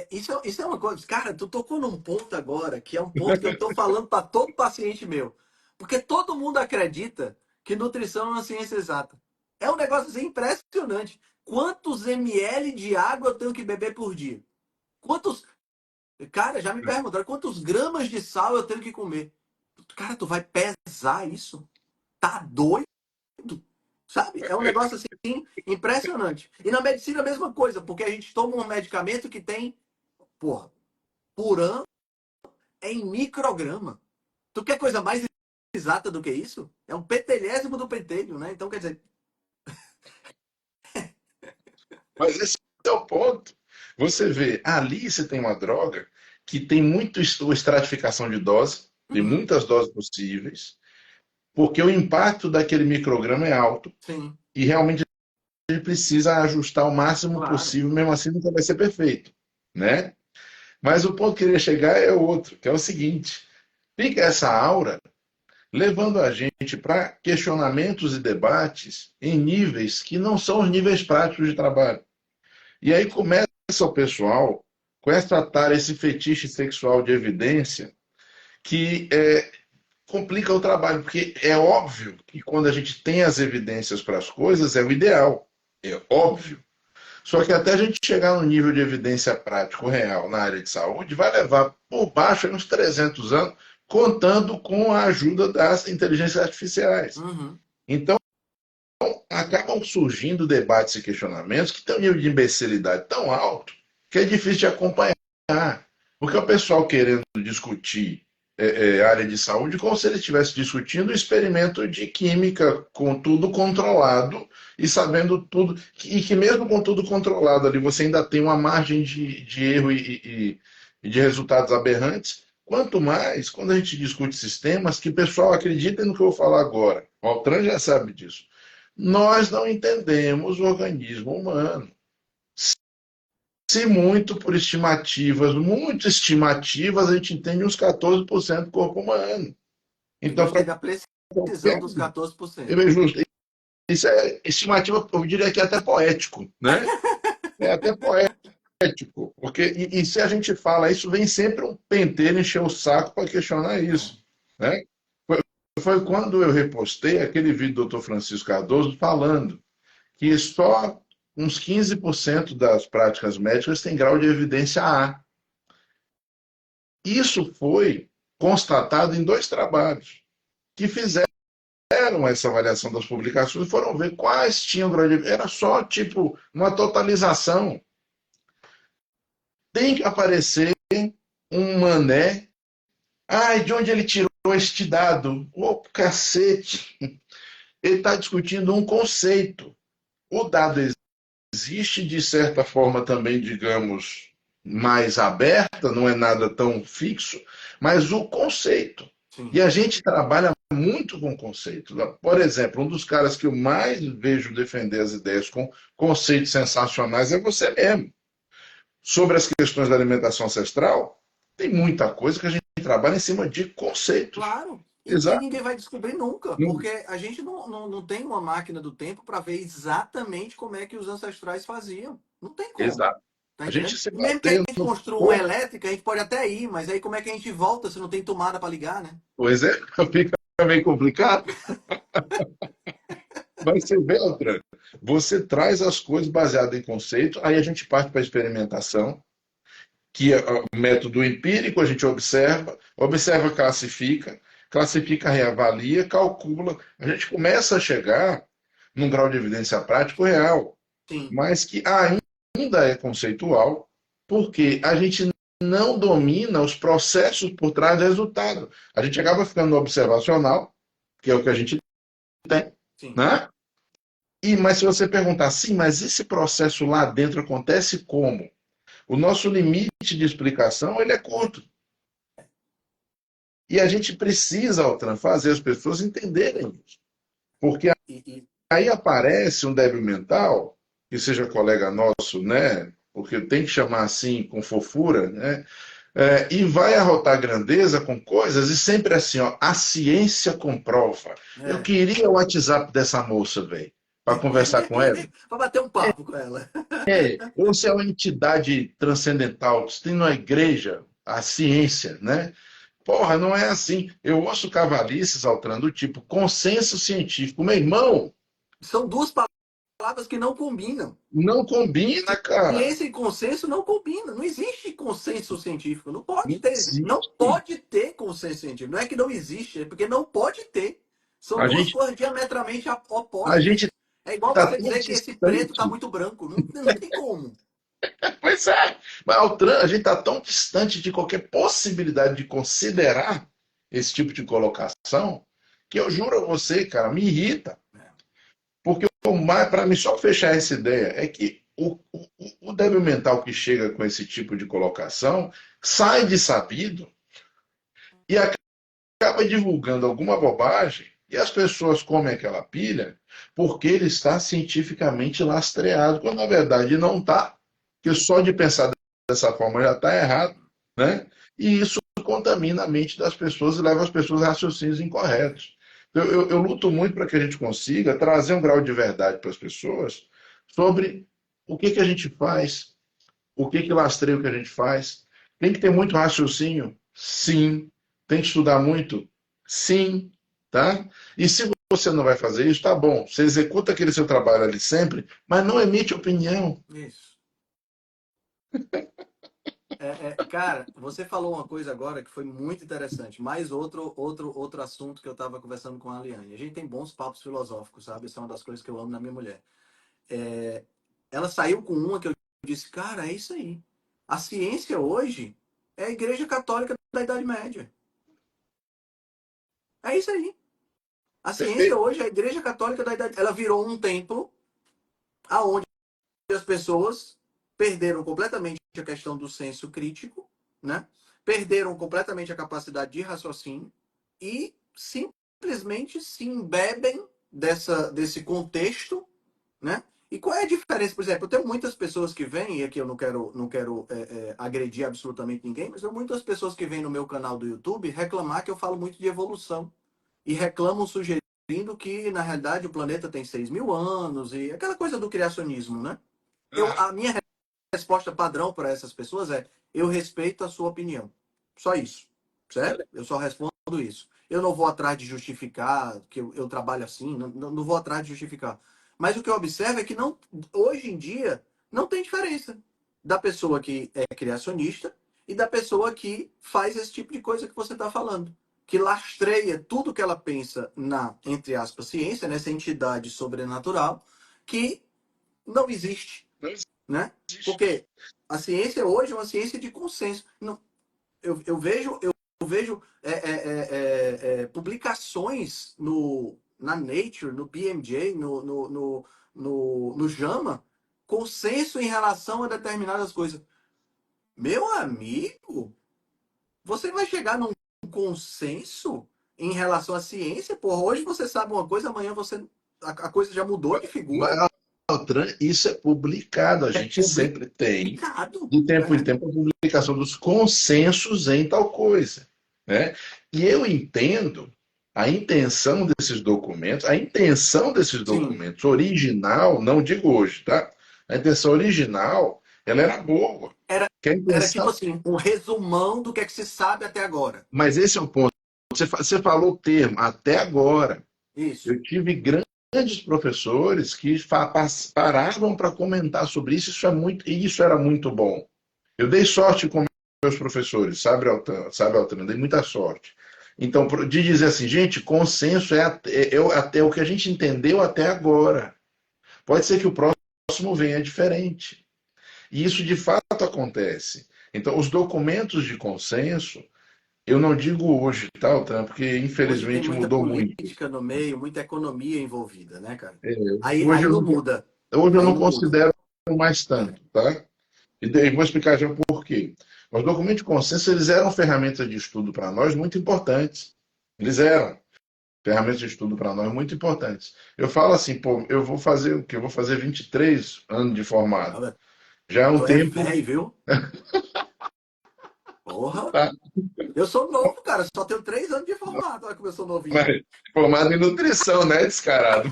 isso é uma coisa, cara, tu tocou num ponto agora, que é um ponto que eu tô falando para todo paciente meu. Porque todo mundo acredita que nutrição é uma ciência exata. É um negócio assim, impressionante. Quantos ml de água eu tenho que beber por dia? Quantos, cara, já me perguntaram, quantos gramas de sal eu tenho que comer? Cara, tu vai pesar isso? Tá doido? Sabe? É um negócio assim impressionante. E na medicina a mesma coisa, porque a gente toma um medicamento que tem, porra, por ano é em micrograma. Tu quer coisa mais exata do que isso? É um petelhésimo do pentelho, né? Então, quer dizer, mas esse é o ponto. Você vê, ali você tem uma droga que tem muito estratificação de dose, tem uhum, muitas doses possíveis, porque o impacto daquele micrograma é alto sim, e realmente ele precisa ajustar o máximo claro. possível, mesmo assim nunca vai ser perfeito, né? Mas o ponto que eu queria chegar é outro, que é o seguinte: fica essa aura levando a gente para questionamentos e debates em níveis que não são os níveis práticos de trabalho. E aí começa o pessoal com essa tarefa, esse fetiche sexual de evidência que complica o trabalho, porque é óbvio que quando a gente tem as evidências para as coisas é o ideal, é óbvio. Só que até a gente chegar no nível de evidência prático real na área de saúde, vai levar por baixo uns 300 anos, contando com a ajuda das inteligências artificiais. Uhum. Então, acabam surgindo debates e questionamentos que têm um nível de imbecilidade tão alto que é difícil de acompanhar. Porque o pessoal querendo discutir área de saúde como se ele estivesse discutindo o experimento de química com tudo controlado e sabendo tudo, e que mesmo com tudo controlado ali você ainda tem uma margem de erro e de resultados aberrantes. Quanto mais quando a gente discute sistemas que o pessoal acredita no que eu vou falar agora. O Altran já sabe disso. Nós não entendemos o organismo humano. Se muito por estimativas, muito estimativas, a gente entende uns 14% do corpo humano. E Então, gostei para da precisão qualquer. dos 14%. É justo. Isso é estimativa, eu diria que é até poético, né? É até poético, porque e se a gente fala isso, vem sempre um pentelho encher o saco para questionar É. isso, né? Foi, foi quando eu repostei aquele vídeo do Dr. Francisco Cardoso falando que só uns 15% das práticas médicas têm grau de evidência A. Isso foi constatado em dois trabalhos que fizeram essa avaliação das publicações e foram ver quais tinham grau de evidência. Era só tipo uma totalização. Tem que aparecer um mané. Ai, de onde ele tirou este dado? Ô, cacete! Ele está discutindo um conceito. O dado existe de certa forma também, digamos, mais aberta, não é nada tão fixo, mas o conceito. E Sim. a gente trabalha muito com conceito. Por exemplo, um dos caras que eu mais vejo defender as ideias com conceitos sensacionais é você mesmo. Sobre as questões da alimentação ancestral, tem muita coisa que a gente trabalha em cima de conceitos. Claro. E Exato. ninguém vai descobrir nunca, porque a gente não tem uma máquina do tempo para ver exatamente como é que os ancestrais faziam. Não tem como. Exato. Tá A gente entendendo? se E mesmo que a bater gente no construa uma ponto. elétrica, a gente pode até ir, mas aí como é que a gente volta se não tem tomada para ligar, né? Pois é, fica meio complicado. Mas você vê, outra, você traz as coisas baseadas em conceito, aí a gente parte para a experimentação, que é o método empírico, a gente observa, observa, classifica, classifica, reavalia, calcula. A gente começa a chegar num grau de evidência prático real, Sim. mas que ainda é conceitual, porque a gente não domina os processos por trás do resultado. A gente acaba ficando no observacional, que é o que a gente tem, Sim. né? Mas se você perguntar, sim, mas esse processo lá dentro acontece como? O nosso limite de explicação ele é curto. E a gente precisa, Altran, fazer as pessoas entenderem isso. Porque E, aí aparece um débil mental, que seja colega nosso, né? Porque tem que chamar assim com fofura, né? E vai arrotar grandeza com coisas e sempre assim, ó, a ciência comprova. Eu é. queria o WhatsApp dessa moça, velho, para conversar com ela. Pra bater um papo com ela. Ou se é uma entidade transcendental, se tem na igreja, a ciência, né? Porra, não é assim. Eu ouço cavalices, Altran, do tipo consenso científico. Meu irmão, São duas palavras que não combinam. não combina, cara. Ciência e consenso não combinam. Não existe consenso científico. Não pode Não ter. Não existe. pode ter consenso científico. Não é que não existe, é porque não pode ter. São A duas gente, coisas diametralmente a gente opostas. É igual tá você tão dizer que esse preto está distante. muito branco. Não, não tem como. Pois é. Mas, Altran, a gente tá tão distante de qualquer possibilidade de considerar esse tipo de colocação que eu juro a você, cara, me irrita. Porque para mim, só fechar essa ideia, é que o débil mental que chega com esse tipo de colocação sai de sabido e acaba divulgando alguma bobagem e as pessoas comem aquela pilha porque ele está cientificamente lastreado, quando na verdade não está, que só de pensar dessa forma já está errado, né? E isso contamina a mente das pessoas e leva as pessoas a raciocínios incorretos. Eu luto muito para que a gente consiga trazer um grau de verdade para as pessoas sobre o que a gente faz, o que lastreia o que a gente faz. Tem que ter muito raciocínio? Sim. Tem que estudar muito? Sim. Tá? E se você não vai fazer isso, tá bom. Você executa aquele seu trabalho ali sempre, mas não emite opinião. Isso. Cara, você falou uma coisa agora que foi muito interessante. Mais outro assunto que eu estava conversando com a Aliane. A gente tem bons papos filosóficos, sabe? Isso é uma das coisas que eu amo na minha mulher. É, ela saiu com uma que eu disse, cara, é isso aí. A ciência hoje é a Igreja Católica da Idade Média. É isso aí. A ciência Perfeito. hoje é a Igreja Católica da Idade. Ela virou um templo aonde as pessoas perderam completamente a questão do senso crítico, né? Perderam completamente a capacidade de raciocínio e simplesmente se embebem desse contexto, né? E qual é a diferença? Por exemplo, eu tenho muitas pessoas que vêm, e aqui eu não quero agredir absolutamente ninguém, mas eu tenho muitas pessoas que vêm no meu canal do YouTube reclamar que eu falo muito de evolução. E reclamam sugerindo que, na realidade, o planeta tem 6.000 anos e aquela coisa do criacionismo, né? A minha resposta padrão para essas pessoas é: eu respeito a sua opinião. Só isso. Certo? Eu só respondo isso. Eu não vou atrás de justificar que eu trabalho assim, não vou atrás de justificar. Mas o que eu observo é que não, hoje em dia não tem diferença da pessoa que é criacionista e da pessoa que faz esse tipo de coisa que você está falando. Que lastreia tudo que ela pensa na, entre aspas, ciência, nessa entidade sobrenatural, que não existe, Não né? existe. Porque a ciência hoje é uma ciência de consenso. Não, eu vejo publicações na Nature, no BMJ, no JAMA, consenso em relação a determinadas coisas. Meu amigo, você vai chegar num consenso em relação à ciência? Porra, hoje você sabe uma coisa, amanhã a coisa já mudou de figura. Mas, Altran, isso é publicado. A É gente sempre tem, publicado. de tempo em É. tempo, a publicação dos consensos em tal coisa. Né? E eu entendo a intenção desses Sim, documentos original, não digo hoje, tá? A intenção original ela era boa. Era, Que a era tipo intenção, assim, um resumão do que é que se sabe até agora. mas esse é o ponto. Você falou o termo, até agora. Isso. Eu tive grandes professores que paravam para comentar sobre isso, e isso era muito bom. Eu dei sorte com meus professores, sabe, Altran, dei muita sorte. Então, de dizer assim, gente, consenso até o que a gente entendeu até agora. Pode ser que o próximo venha diferente. E isso de fato acontece. Então, os documentos de consenso, eu não digo hoje, tá, Altran, porque Hoje tem infelizmente muita mudou muito. política no meio, muita economia envolvida, né, cara? É, Aí hoje eu não não, muda. hoje eu Aí não não muda. considero mais É. tanto, tá? E daí vou explicar já por quê. Os documentos de consenso, eles eram ferramentas de estudo para nós muito importantes. Eles eram ferramentas de estudo para nós muito importantes. Eu falo assim, pô, eu vou fazer o quê? Eu vou fazer 23 anos de formado. Olha, Já é um tu é tempo, velho, viu? Porra. tá? Eu sou novo, cara. Só tenho 3 anos de formado. Olha como eu sou novinho. Mas, formado em nutrição, né, descarado?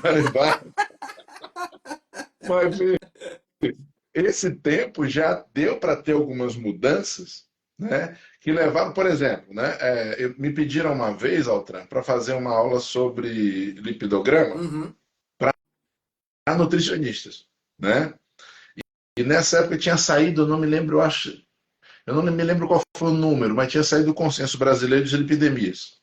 Mas esse tempo já deu para ter algumas mudanças, né? Que levaram, por exemplo, né? Me pediram uma vez, Altran, para fazer uma aula sobre lipidograma Uhum. a nutricionistas, né? E nessa época tinha saído, eu não me lembro, eu não me lembro qual foi o número, mas tinha saído o Consenso Brasileiro de Lipidemias.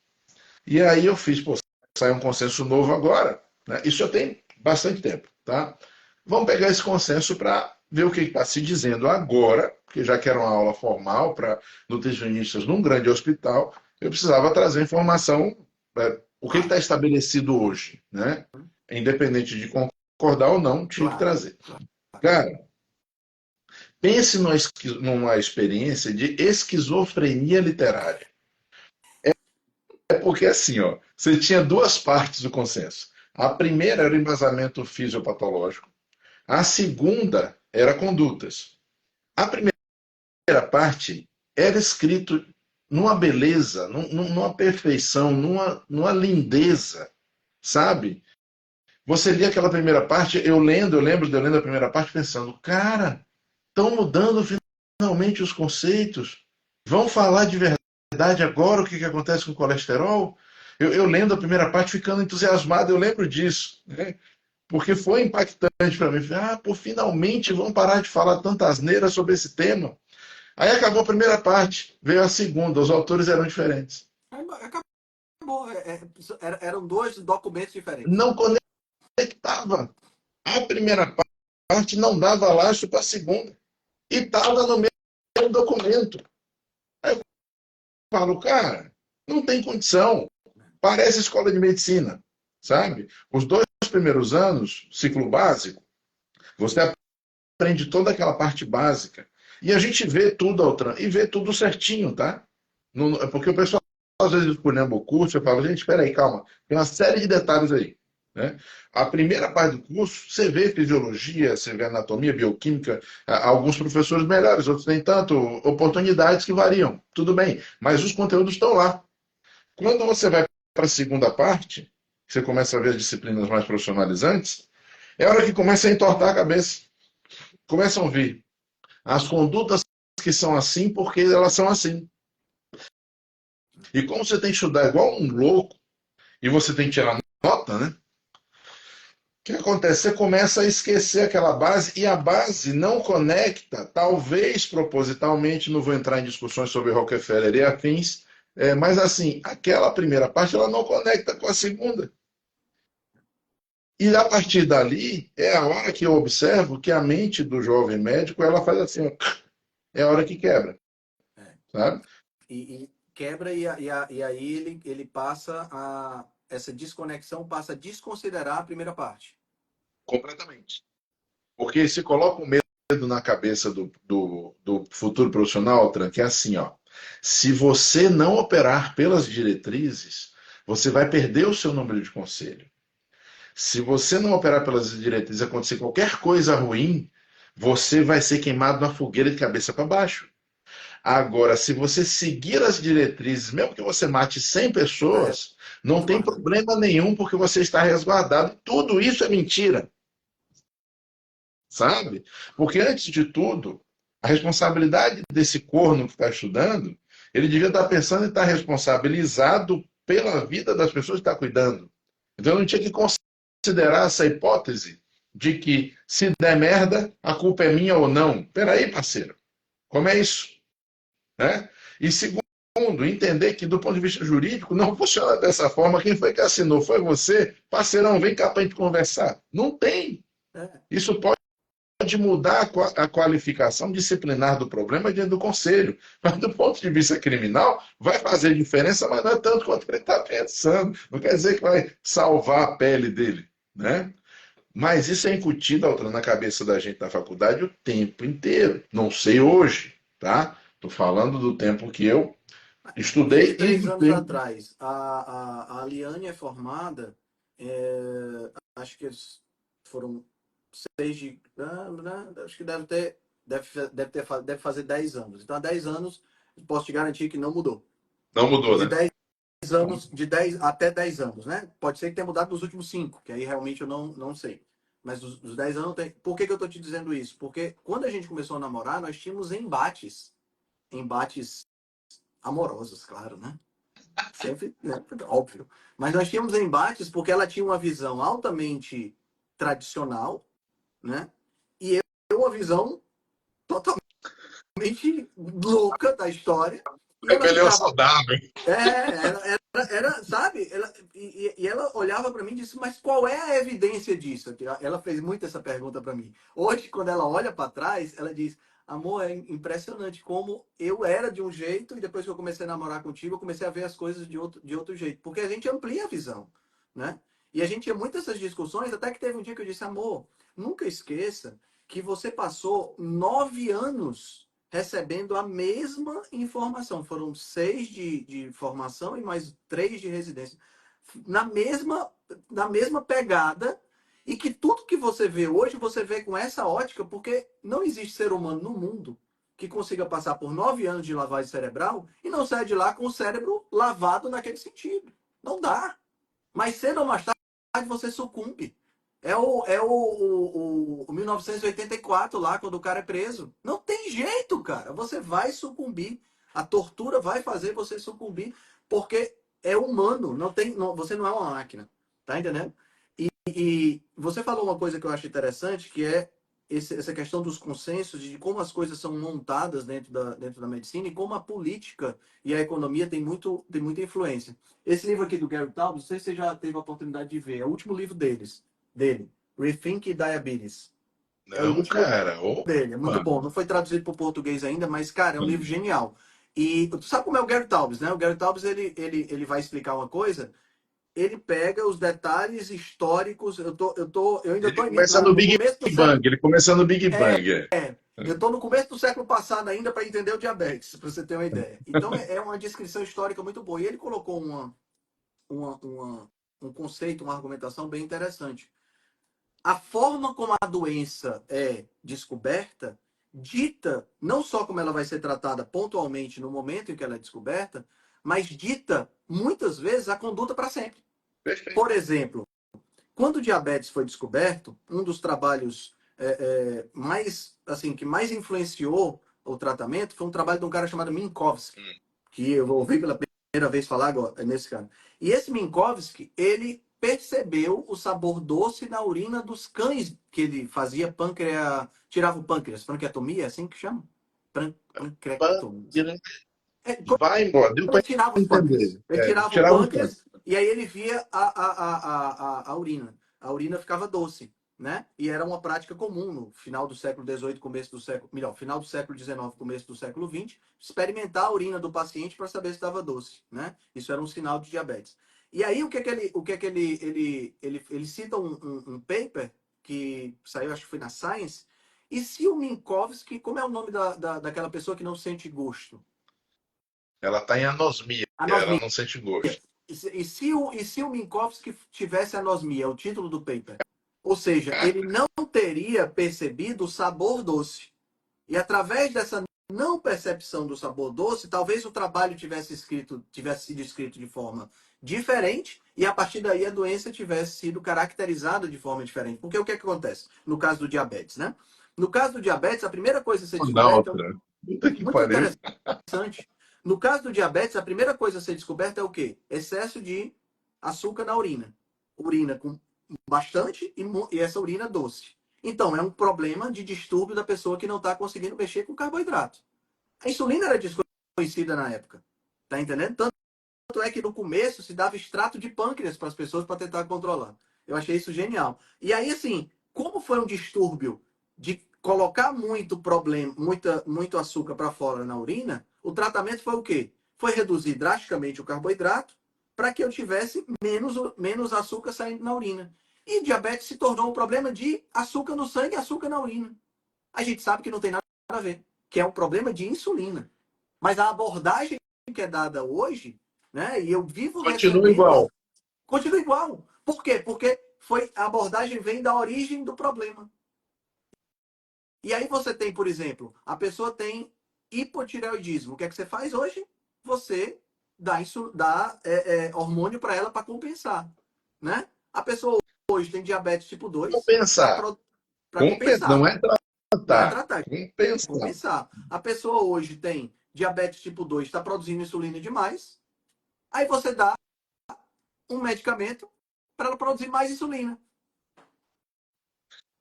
E aí eu fiz, pô, saiu um consenso novo agora, né? Isso já tem bastante tempo, tá? Vamos pegar esse consenso para ver o que está se dizendo agora, porque já que era uma aula formal para nutricionistas num grande hospital, eu precisava trazer informação, o que está Claro, estabelecido hoje, né? Independente de concordar ou não, tinha que claro. trazer. Cara, pense numa experiência de esquizofrenia literária. É porque assim, ó, você tinha duas partes do consenso. A primeira era o embasamento fisiopatológico, a segunda era condutas. A primeira parte era escrito numa beleza, numa perfeição, numa lindeza, sabe? Você lia aquela primeira parte, eu lembro de eu lendo a primeira parte pensando, cara, estão mudando finalmente os conceitos, vão falar de verdade agora o que, que acontece com o colesterol? Eu lendo a primeira parte ficando entusiasmado, eu lembro disso, né? Porque foi impactante para mim. Ah, pô, finalmente vão parar de falar tanta asneira sobre esse tema. Aí acabou a primeira parte, veio a segunda, os autores eram diferentes. Aí acabou. Eram dois documentos diferentes. Não conectava. A primeira parte não dava laço para a segunda. E estava no mesmo documento. Aí eu falo, cara, não tem condição. Parece escola de medicina, sabe? Os 2 primeiros anos, ciclo básico, você aprende toda aquela parte básica. E a gente vê tudo, Altran, e vê tudo certinho, tá? Porque o pessoal às vezes escolhendo o curso, eu falo, gente, espera aí, calma, tem uma série de detalhes aí. Né? A primeira parte do curso, você vê fisiologia, você vê anatomia, bioquímica, alguns professores melhores, outros nem tanto, oportunidades que variam, tudo bem, mas os conteúdos estão lá. Quando você vai para a segunda parte, você começa a ver as disciplinas mais profissionalizantes, é hora que começa a entortar a cabeça. Começam a vir as condutas que são assim porque elas são assim. E como você tem que estudar igual um louco e você tem que tirar nota, né? O que acontece? Você começa a esquecer aquela base e a base não conecta, talvez propositalmente, não vou entrar em discussões sobre Rockefeller e afins, mas assim, aquela primeira parte ela não conecta com a segunda. E a partir dali é a hora que eu observo que a mente do jovem médico ela faz assim, ó, é a hora que quebra, É. sabe? E quebra e aí ele passa a... Essa desconexão passa a desconsiderar a primeira parte. Completamente. Porque se coloca um medo na cabeça do futuro profissional, Tran, que é assim, ó. Se você não operar pelas diretrizes, você vai perder o seu número de conselho. Se você não operar pelas diretrizes e acontecer qualquer coisa ruim, você vai ser queimado na fogueira de cabeça para baixo. Agora, se você seguir as diretrizes, mesmo que você mate 100 Você está pessoas, não tem resguardado. problema nenhum, porque você está resguardado. Tudo isso é mentira, sabe? Porque antes de tudo, A responsabilidade desse corno que está estudando, ele devia estar pensando em estar responsabilizado pela vida das pessoas que está cuidando. Então, não tinha que considerar essa hipótese de que se der merda, a culpa é minha ou não. Peraí, parceiro, como é isso? Né? E segundo, entender que do ponto de vista jurídico não funciona dessa forma. Quem foi que assinou? Foi você? Parceirão, vem cá para a gente conversar. Não tem. É, Isso pode mudar a qualificação disciplinar do problema dentro do conselho. Mas do ponto de vista criminal, vai fazer diferença, mas não é tanto quanto ele está pensando. Não quer dizer que vai salvar a pele dele. Né? Mas isso é incutido, Altran, na cabeça da gente na faculdade o tempo inteiro. Não sei hoje, tá? Estou falando do tempo que eu de uns estudei e 3 anos do tempo. atrás, a Liane é formada, acho que foram 6 de. Acho que deve fazer 10 anos. Então, há 10 anos, posso te garantir que não mudou. Não mudou, De né? 10 anos, de 10 até 10 anos, né? Pode ser que tenha mudado nos últimos 5, que aí realmente eu não sei. Mas dos 10 anos tem. Por que eu tô te dizendo isso? Porque quando a gente começou a namorar, nós tínhamos embates. Embates amorosos, claro, né? Sempre, né? Óbvio. Mas nós tínhamos embates porque ela tinha uma visão altamente tradicional, né? E eu uma visão totalmente louca da história. E ela Rebelião ficava. saudável. Sabe? E ela olhava para mim e disse, mas qual é a evidência disso? Ela fez muito essa pergunta para mim. Hoje, quando ela olha para trás, ela diz, amor, é impressionante como eu era de um jeito e depois que eu comecei a namorar contigo, eu comecei a ver as coisas de outro jeito. Porque a gente amplia a visão, né? E a gente tinha muitas essas discussões, até que teve um dia que eu disse, amor, nunca esqueça que você passou 9 anos recebendo a mesma informação. Foram 6 de formação e mais 3 de residência. Na mesma pegada, e que tudo que você vê hoje, você vê com essa ótica, porque não existe ser humano no mundo que consiga passar por 9 anos de lavagem cerebral e não saia de lá com o cérebro lavado naquele sentido. Não dá. Mas cedo ou mais tarde você sucumbe. É o 1984 lá, quando o cara é preso. Não tem jeito, cara. Você vai sucumbir. A tortura vai fazer você sucumbir, porque é humano. Você não é uma máquina. Tá entendendo? E você falou uma coisa que eu acho interessante, que é essa questão dos consensos, de como as coisas são montadas dentro da medicina e como a política e a economia tem muita influência. Esse livro aqui do Gary Taubes, não sei se você já teve a oportunidade de ver, é o último livro dele, Rethink Diabetes. É o Não, último cara. dele, é muito Opa. bom. Não foi traduzido para o português ainda, mas, cara, é um livro genial. E tu sabe como é o Gary Taubes, né? O Gary Taubes, ele vai explicar uma coisa, ele pega os detalhes históricos. Eu ainda Ele estou começa no no Big começo do século. Bang. Ele começa no Big Bang. É. Eu estou no começo do século passado ainda para entender o diabetes, para você ter uma ideia. Então é uma descrição histórica muito boa. E ele colocou um conceito, uma argumentação bem interessante. A forma como a doença é descoberta dita não só como ela vai ser tratada pontualmente no momento em que ela é descoberta, mas dita muitas vezes a conduta para sempre. Perfeito. Por exemplo, quando o diabetes foi descoberto, um dos trabalhos mais, assim, que mais influenciou o tratamento foi um trabalho de um cara chamado Minkowski, que eu vou ouvir pela primeira vez falar agora, nesse cara. E esse Minkowski, ele percebeu o sabor doce na urina dos cães que ele fazia tirava o pâncreas, pancreatomia, é assim que chama? Pancreatomia. É, Vai embora. Deu ele para tirava os pâncreas. entender. Ele É, tirava o tirava o pano. pâncreas e aí ele via a urina. A urina ficava doce, né? E era uma prática comum no final do século XVIII, começo do século... Melhor, final do século XIX, começo do século XX, experimentar a urina do paciente para saber se estava doce, né? Isso era um sinal de diabetes. E aí, ele cita um paper que saiu, acho que foi na Science, e se o Minkowski, como é o nome daquela pessoa que não sente gosto? Ela está em anosmia. Ela Anosmia. não sente gosto. E se o Minkowski tivesse anosmia, é o título do paper. Ou seja, Cara, ele não teria percebido o sabor doce. E através dessa não percepção do sabor doce, talvez o trabalho tivesse sido escrito de forma diferente e a partir daí a doença tivesse sido caracterizada de forma diferente. Porque o que acontece no caso do diabetes, né? No caso do diabetes, a primeira coisa a ser Na descoberta é outra. Puta que muito pariu. interessante. No caso do diabetes, a primeira coisa a ser descoberta é o quê? Excesso de açúcar na urina. Urina com bastante e essa urina doce. Então, é um problema de distúrbio da pessoa que não está conseguindo mexer com carboidrato. A insulina era desconhecida na época. Tá entendendo? Tanto é que no começo se dava extrato de pâncreas para as pessoas para tentar controlar. Eu achei isso genial. E aí, assim, como foi um distúrbio de colocar muito problema, muito açúcar para fora na urina, o tratamento foi o quê? Foi reduzir drasticamente o carboidrato para que eu tivesse menos açúcar saindo na urina. E diabetes se tornou um problema de açúcar no sangue e açúcar na urina. A gente sabe que não tem nada a ver, que é um problema de insulina. Mas a abordagem que é dada hoje, né, e eu vivo Continua recebendo, igual. continua igual. Por quê? Porque a abordagem vem da origem do problema. E aí você tem, por exemplo, a pessoa tem hipotireoidismo. O que é que você faz hoje? Você dá hormônio para ela para compensar. Né? A pessoa hoje tem diabetes tipo 2 Compensar. para Não compensar. é Não é tratar. tratar, é Compensar. compensar. A pessoa hoje tem diabetes tipo 2, está produzindo insulina demais. Aí você dá um medicamento para ela produzir mais insulina.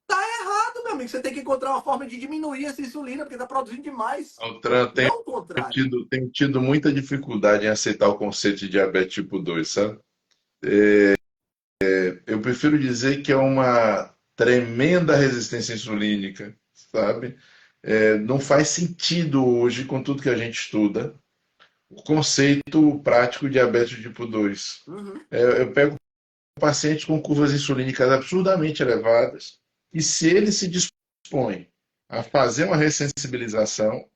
Tá errado, meu amigo. Você tem que encontrar uma forma de diminuir essa insulina, porque está produzindo demais. Altran, Não o contrário. tenho tido muita dificuldade em aceitar o conceito de diabetes tipo 2, sabe? Eu prefiro dizer que é uma tremenda resistência insulínica, sabe? Não faz sentido hoje, com tudo que a gente estuda, o conceito prático de diabetes tipo 2. Uhum. Eu pego pacientes com curvas insulínicas absurdamente elevadas, e se ele se dispõe a fazer uma ressensibilização,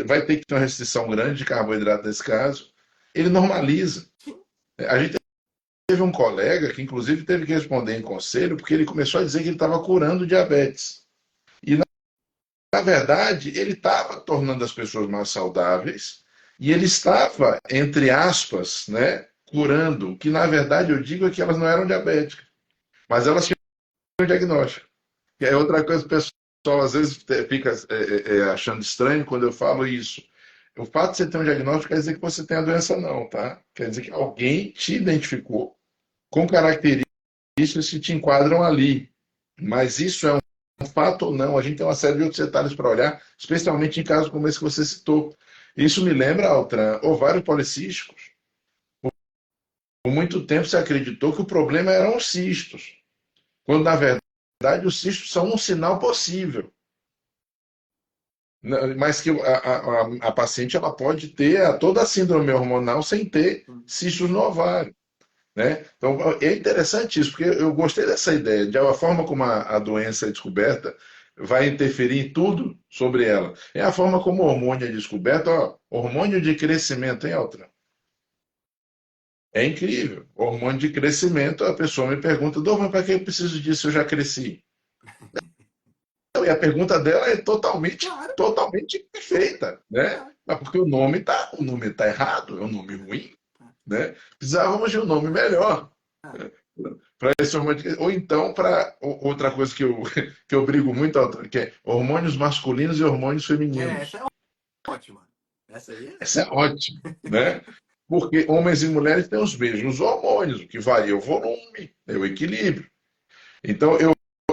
vai ter que ter uma restrição grande de carboidrato nesse caso, ele normaliza. A gente teve um colega que, inclusive, teve que responder em conselho, porque ele começou a dizer que ele estava curando diabetes. E, na verdade, ele estava tornando as pessoas mais saudáveis e ele estava, entre aspas, né, curando. O que, na verdade, eu digo é que elas não eram diabéticas, mas elas tinham um diagnóstico. E é outra coisa que o pessoal, às vezes, fica achando estranho quando eu falo isso. O fato de você ter um diagnóstico quer dizer que você tem a doença, não, tá? Quer dizer que alguém te identificou com características que te enquadram ali. Mas isso é um fato ou não? A gente tem uma série de outros detalhes para olhar, especialmente em casos como esse que você citou. Isso me lembra, Altran, ovários policísticos. Por muito tempo se acreditou que o problema eram os cistos, quando na verdade os cistos são um sinal possível. Mas que a paciente ela pode ter toda a síndrome hormonal sem ter cistos no ovário. Né? Então, é interessante isso, porque eu gostei dessa ideia, de a forma como a doença é descoberta vai interferir em tudo sobre ela. É a forma como o hormônio é descoberto, ó, hormônio de crescimento, hein, Altra? É incrível. Hormônio de crescimento, a pessoa me pergunta, mas para que eu preciso disso? Eu já cresci. E a pergunta dela é Claro, totalmente perfeita, né? claro. Mas porque o nome tá errado, é um nome ruim, né? Precisávamos de um nome melhor. Para esse hormônio, ou então para outra coisa que eu brigo muito, que é hormônios masculinos e hormônios Essa femininos. é ótima. Essa aí é Essa é ótima, né? Porque homens e mulheres têm os mesmos hormônios, o que varia é o volume, é o equilíbrio. Então,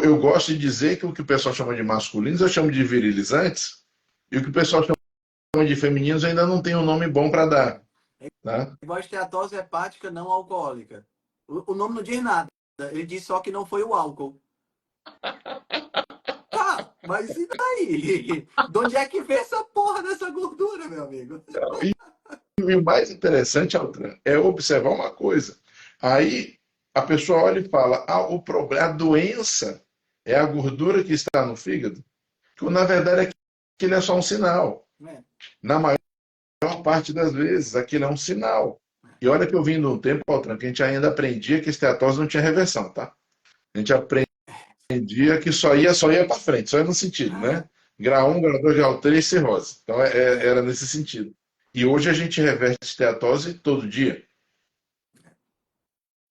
eu gosto de dizer que o que o pessoal chama de masculinos eu chamo de virilizantes, e o que o pessoal chama de femininos ainda não tem um nome bom para dar. Tá? igual a esteatose hepática não alcoólica. O nome não diz nada. Ele diz só que não foi o álcool. Tá, mas e daí? De onde é que vem essa porra dessa gordura, meu amigo? E o mais interessante, Altran, é observar uma coisa. Aí a pessoa olha e fala: o problema, a doença é a gordura que está no fígado, que na verdade aquilo é só um sinal. É. Na maior parte das vezes, aquilo é um sinal. E olha que eu vim de um tempo, Altran, que a gente ainda aprendia que esteatose não tinha reversão, tá? A gente aprendia que só ia para frente, só ia no sentido, Ah, né? Grau 1, grau 2, grau 3, cirrose. Então é. era nesse sentido. E hoje a gente reverte esteatose todo dia,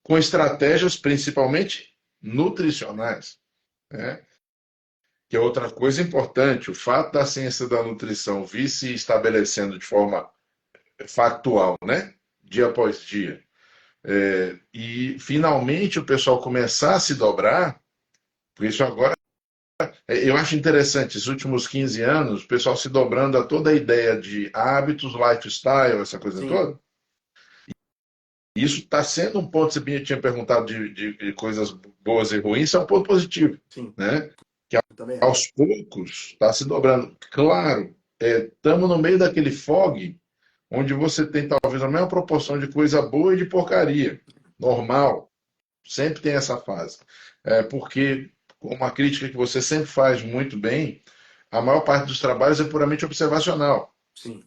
com estratégias principalmente nutricionais. Né? que é outra coisa importante, o fato da ciência da nutrição vir se estabelecendo de forma factual, né? Dia após dia. E finalmente o pessoal começar a se dobrar, por isso agora eu acho interessante, esses últimos 15 anos, o pessoal se dobrando a toda a ideia de hábitos, lifestyle, essa coisa Sim, toda. Isso está sendo um ponto, você tinha perguntado de coisas boas e ruins, isso é um ponto positivo, sim, né? eu também acho. Aos poucos está se dobrando. Claro, estamos no meio daquele fog onde você tem talvez a mesma proporção de coisa boa e de porcaria. Normal, sempre tem essa fase. Porque, uma crítica que você sempre faz muito bem, a maior parte dos trabalhos é puramente observacional. Sim.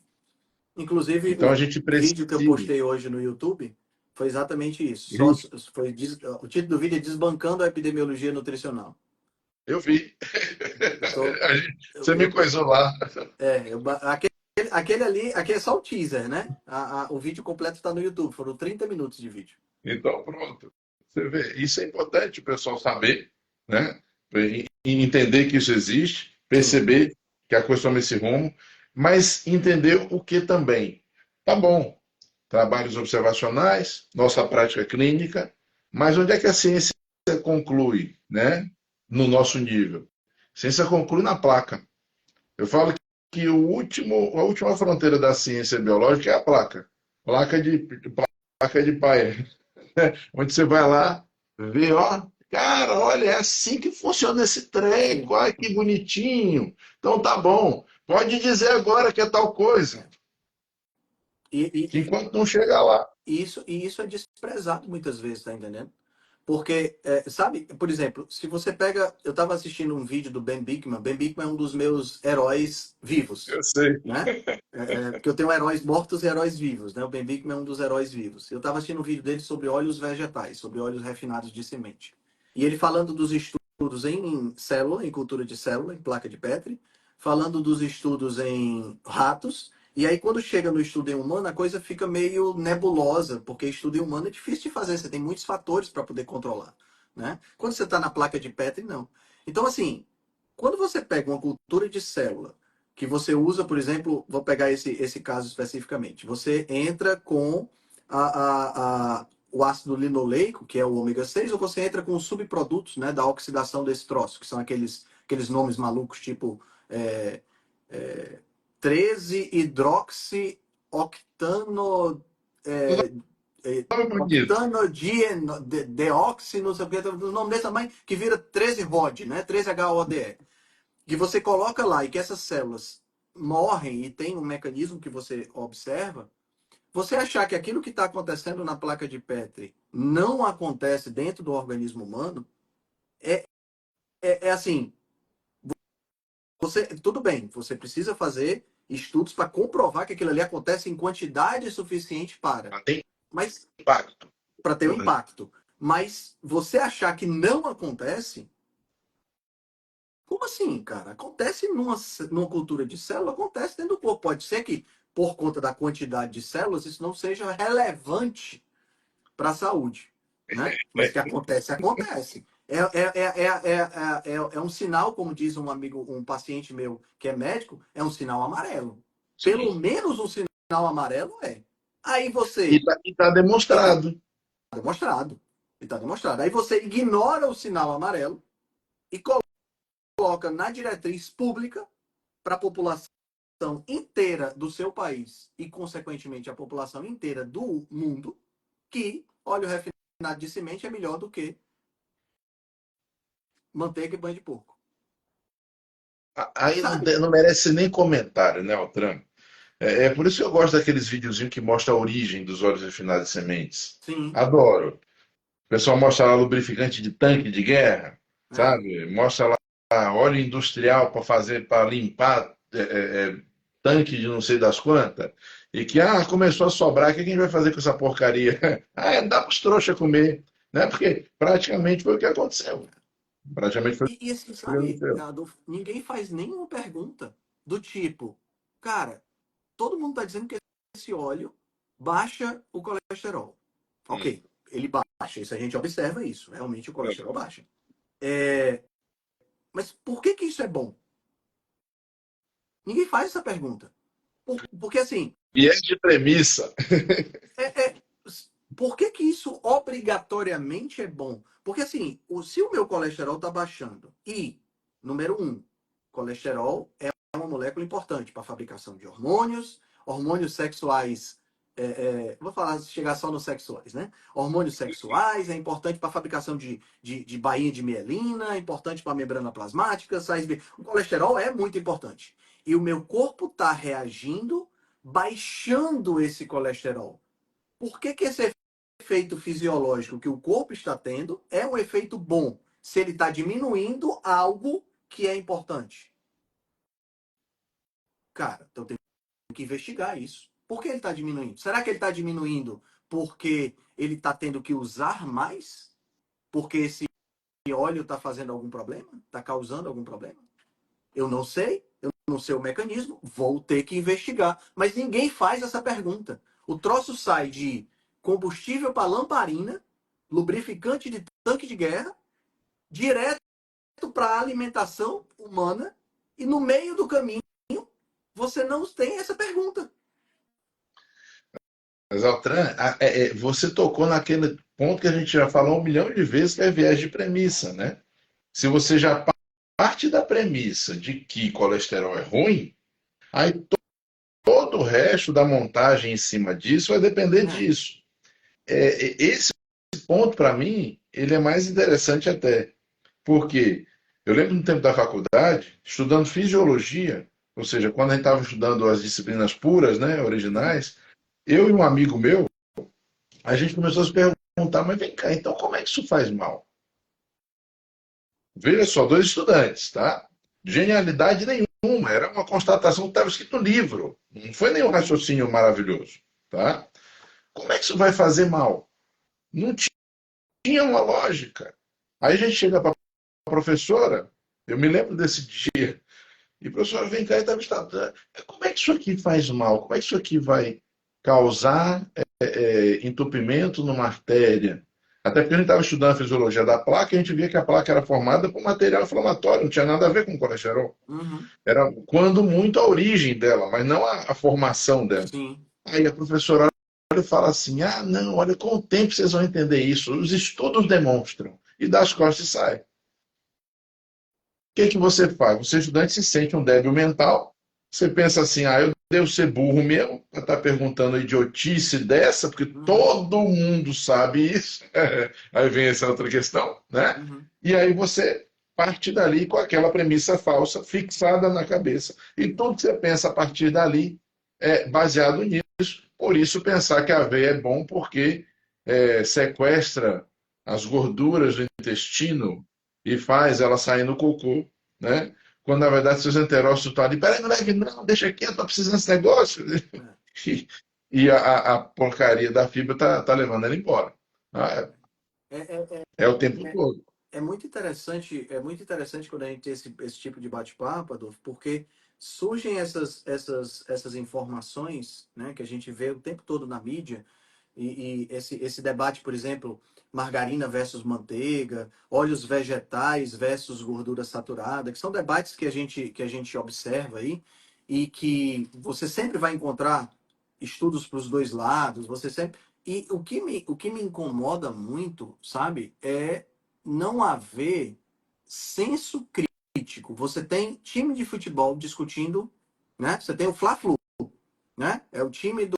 Inclusive, Então o a gente vídeo que eu precisa. postei hoje no YouTube foi exatamente isso. Só foi o título do vídeo é Desbancando a Epidemiologia Nutricional. Eu vi. Eu tô, Você me coisou lá. aquele ali, aqui é só o teaser, né? O vídeo completo está no YouTube. Foram 30 minutos de vídeo. Então, pronto. Você vê, isso é importante o pessoal saber, né? E entender que isso existe, Sim, perceber que a coisa toma esse rumo, mas entender o que também. Tá bom, trabalhos observacionais, nossa prática clínica, mas onde é que a ciência conclui, né? No nosso nível. A ciência conclui na placa. Eu falo que a última fronteira da ciência biológica é a placa. Placa de, placa de Paia. Onde você vai lá ver, ó, cara, olha, é assim que funciona esse treco, sim. ai que bonitinho. Então tá bom, pode dizer agora que é tal coisa, E, que e, enquanto não chega lá. isso é desprezado muitas vezes, tá entendendo? Porque, sabe, por exemplo, se você pega. Eu estava assistindo um vídeo do Ben Bikman. Ben Bikman é um dos meus heróis vivos, Eu sei. né? Porque eu tenho heróis mortos e heróis vivos, né? O Ben Bikman é um dos heróis vivos. Eu estava assistindo um vídeo dele sobre óleos vegetais, sobre óleos refinados de semente. E ele falando dos estudos em célula, em cultura de célula, em placa de Petri, falando dos estudos em ratos. E aí, quando chega no estudo em humano, a coisa fica meio nebulosa, porque estudo em humano é difícil de fazer, você tem muitos fatores para poder controlar, né? Quando você está na placa de Petri, não. Então, assim, quando você pega uma cultura de célula, que você usa, por exemplo, vou pegar esse caso especificamente, você entra com o ácido linoleico, que é o ômega 6, ou você entra com os subprodutos, né, da oxidação desse troço, que são aqueles nomes malucos, tipo é, é, 13 hidroxioctano é, Nome bonito. octanodienodeoxi, não sei o que, o nome desse tamanho, que vira 13 ROD, né? 13-HODE. Que você coloca lá e que essas células morrem e tem um mecanismo que você observa, você achar que aquilo que está acontecendo na placa de Petri não acontece dentro do organismo humano, é assim, tudo bem, você precisa fazer estudos para comprovar que aquilo ali acontece em quantidade suficiente para, Mas tem mas impacto. para ter um impacto. Mas você achar que não acontece, como assim, cara? Acontece numa cultura de célula, acontece dentro do corpo. Pode ser que, por conta da quantidade de células, isso não seja relevante para a saúde, né? Mas que acontece, acontece. É um sinal, como diz um amigo, um paciente meu que é médico, é um sinal amarelo. Pelo Sim. menos um sinal amarelo é. Aí E você, está e tá demonstrado. demonstrado, e tá demonstrado. Aí você ignora o sinal amarelo e coloca na diretriz pública para a população inteira do seu país e, consequentemente, a população inteira do mundo que óleo refinado de semente é melhor do que manteiga e banho de porco. Aí não, Sabe? não merece nem comentário, né, Altran? É por isso que eu gosto daqueles videozinhos que mostram a origem dos óleos refinados de sementes. Sim. Adoro. O pessoal mostra lá lubrificante de tanque de guerra, É. sabe? Mostra lá óleo industrial para fazer, para limpar tanque de não sei das quantas. E que, começou a sobrar, o que a gente vai fazer com essa porcaria? Dá para os trouxas comer, né? Porque praticamente foi o que aconteceu. Praticamente foi E assim, o que sabe, aconteceu. Adolfo, ninguém faz nenhuma pergunta do tipo, cara, todo mundo está dizendo que esse óleo baixa o colesterol. Hum. Ok, ele baixa, isso a gente observa isso, realmente o colesterol baixa. É, Mas por que que isso é bom? Ninguém faz essa pergunta. Porque assim, Viés de premissa. é, é, por que que isso obrigatoriamente é bom? Porque assim, se o meu colesterol está baixando e, número um, colesterol é uma molécula importante para a fabricação de hormônios, hormônios sexuais, vou falar, chegar só nos sexuais, né? Hormônios sexuais, é importante para a fabricação de bainha de mielina, é importante para a membrana plasmática, o colesterol é muito importante. E o meu corpo está reagindo, baixando esse colesterol. Por que que esse efeito fisiológico que o corpo está tendo é um efeito bom, se ele está diminuindo algo que é importante? Cara, então tem que investigar isso. Por que ele está diminuindo? Será que ele está diminuindo porque ele está tendo que usar mais? Porque esse óleo está fazendo algum problema? Está causando algum problema? Eu não sei, eu não sei o mecanismo, vou ter que investigar. Mas ninguém faz essa pergunta. O troço sai de combustível para lamparina, lubrificante de tanque de guerra, direto para a alimentação humana, e no meio do caminho você não tem essa pergunta. Mas, Altran, você tocou naquele ponto que a gente já falou 1 milhão de vezes, que é viés de premissa, né? Se você já parte da premissa de que colesterol é ruim, aí todo o resto da montagem em cima disso vai depender É. disso. Esse ponto, para mim, ele é mais interessante até, porque eu lembro no tempo da faculdade, estudando fisiologia, ou seja, quando a gente estava estudando as disciplinas puras, né, Uhum. originais, eu e um amigo meu, a gente começou a se perguntar, mas vem cá, então como é que isso faz mal? Veja só, dois estudantes, tá? Genialidade nenhuma, era uma constatação que estava escrito no livro, não foi nenhum raciocínio maravilhoso, tá? Como é que isso vai fazer mal? Não tinha uma lógica. Aí a gente chega para a professora, eu me lembro desse dia, e a professora vem cá e estava estudando. Como é que isso aqui faz mal? Como é que isso aqui vai causar entupimento numa artéria? Até porque a gente estava estudando a fisiologia da placa e a gente via que a placa era formada por material inflamatório, não tinha nada a ver com colesterol. Uhum. Era, quando muito, a origem dela, mas não a formação dela. Sim. Aí a professora olha e fala assim: ah, não, olha, com o tempo vocês vão entender isso. Os estudos demonstram. E das costas sai. O que que você faz? Você, estudante, se sente um débil mental. Você pensa assim: ah, eu devo ser burro mesmo para estar perguntando a idiotice dessa, porque Uhum. todo mundo sabe isso. Aí vem essa outra questão, né? Uhum. E aí você parte dali com aquela premissa falsa fixada na cabeça. E tudo que você pensa a partir dali é baseado nisso. Por isso, pensar que a aveia é bom porque sequestra as gorduras do intestino e faz ela sair no cocô, né? Quando na verdade seus enterócitos estão ali, peraí, não leve não, deixa aqui, eu estou precisando desse negócio. É. E, e a porcaria da fibra tá levando ela embora. Ah, É, é, é o tempo é, todo. é muito interessante quando a gente tem esse tipo de bate-papo, Adolfo, porque surgem essas informações, né, que a gente vê o tempo todo na mídia, e esse debate, por exemplo, margarina versus manteiga, óleos vegetais versus gordura saturada, que são debates que a gente observa aí, e que você sempre vai encontrar estudos para os dois lados, você sempre. E o que me incomoda muito, sabe, é não haver senso crítico. Você tem time de futebol discutindo, né? Você tem o Fla-Flu, né? É o time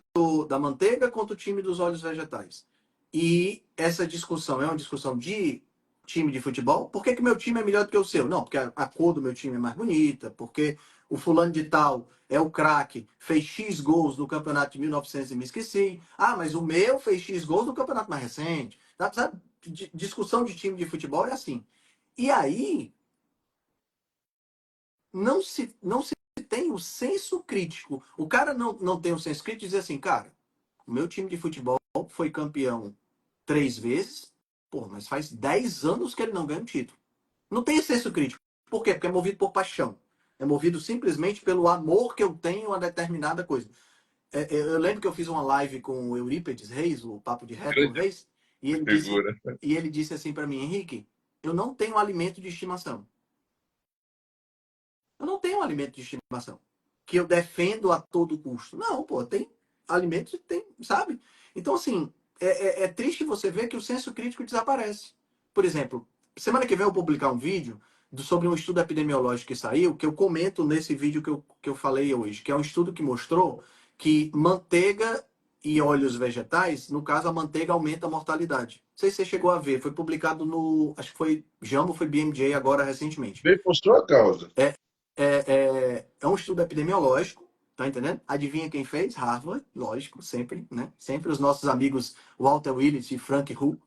da manteiga contra o time dos óleos vegetais. E essa discussão é uma discussão de time de futebol. Por que que meu time é melhor do que o seu? Não, porque a cor do meu time é mais bonita, porque o fulano de tal é o craque, fez X gols no campeonato de 1900 e me esqueci. Ah, mas o meu fez X gols no campeonato mais recente. Sabe? Discussão de time de futebol é assim. E aí, não se tem o senso crítico. O cara não tem o senso crítico de dizer assim, cara, o meu time de futebol foi campeão 3 vezes, pô, mas faz 10 anos que ele não ganha um título. Não tem esse senso crítico. Por quê? Porque é movido por paixão. É movido simplesmente pelo amor que eu tenho a determinada coisa. Eu lembro que eu fiz uma live com o Eurípides Reis, o Papo de Reto, uma Grande vez, figura. e ele disse assim para mim, Henrique, eu não tenho alimento de estimação. Eu não tenho um alimento de estimação que eu defendo a todo custo. Não, pô, tem alimentos que tem, sabe? Então, assim, é triste você ver que o senso crítico desaparece. Por exemplo, semana que vem eu vou publicar um vídeo sobre um estudo epidemiológico que saiu, que eu comento nesse vídeo que eu falei hoje, que é um estudo que mostrou que manteiga e óleos vegetais, no caso, a manteiga aumenta a mortalidade. Não sei se você chegou a ver, foi publicado no, acho que foi JAMA, foi BMJ agora recentemente. Bem, mostrou a causa. É um estudo epidemiológico, tá entendendo? Adivinha quem fez? Harvard, lógico, sempre, né? Sempre os nossos amigos Walter Willits e Frank Hu,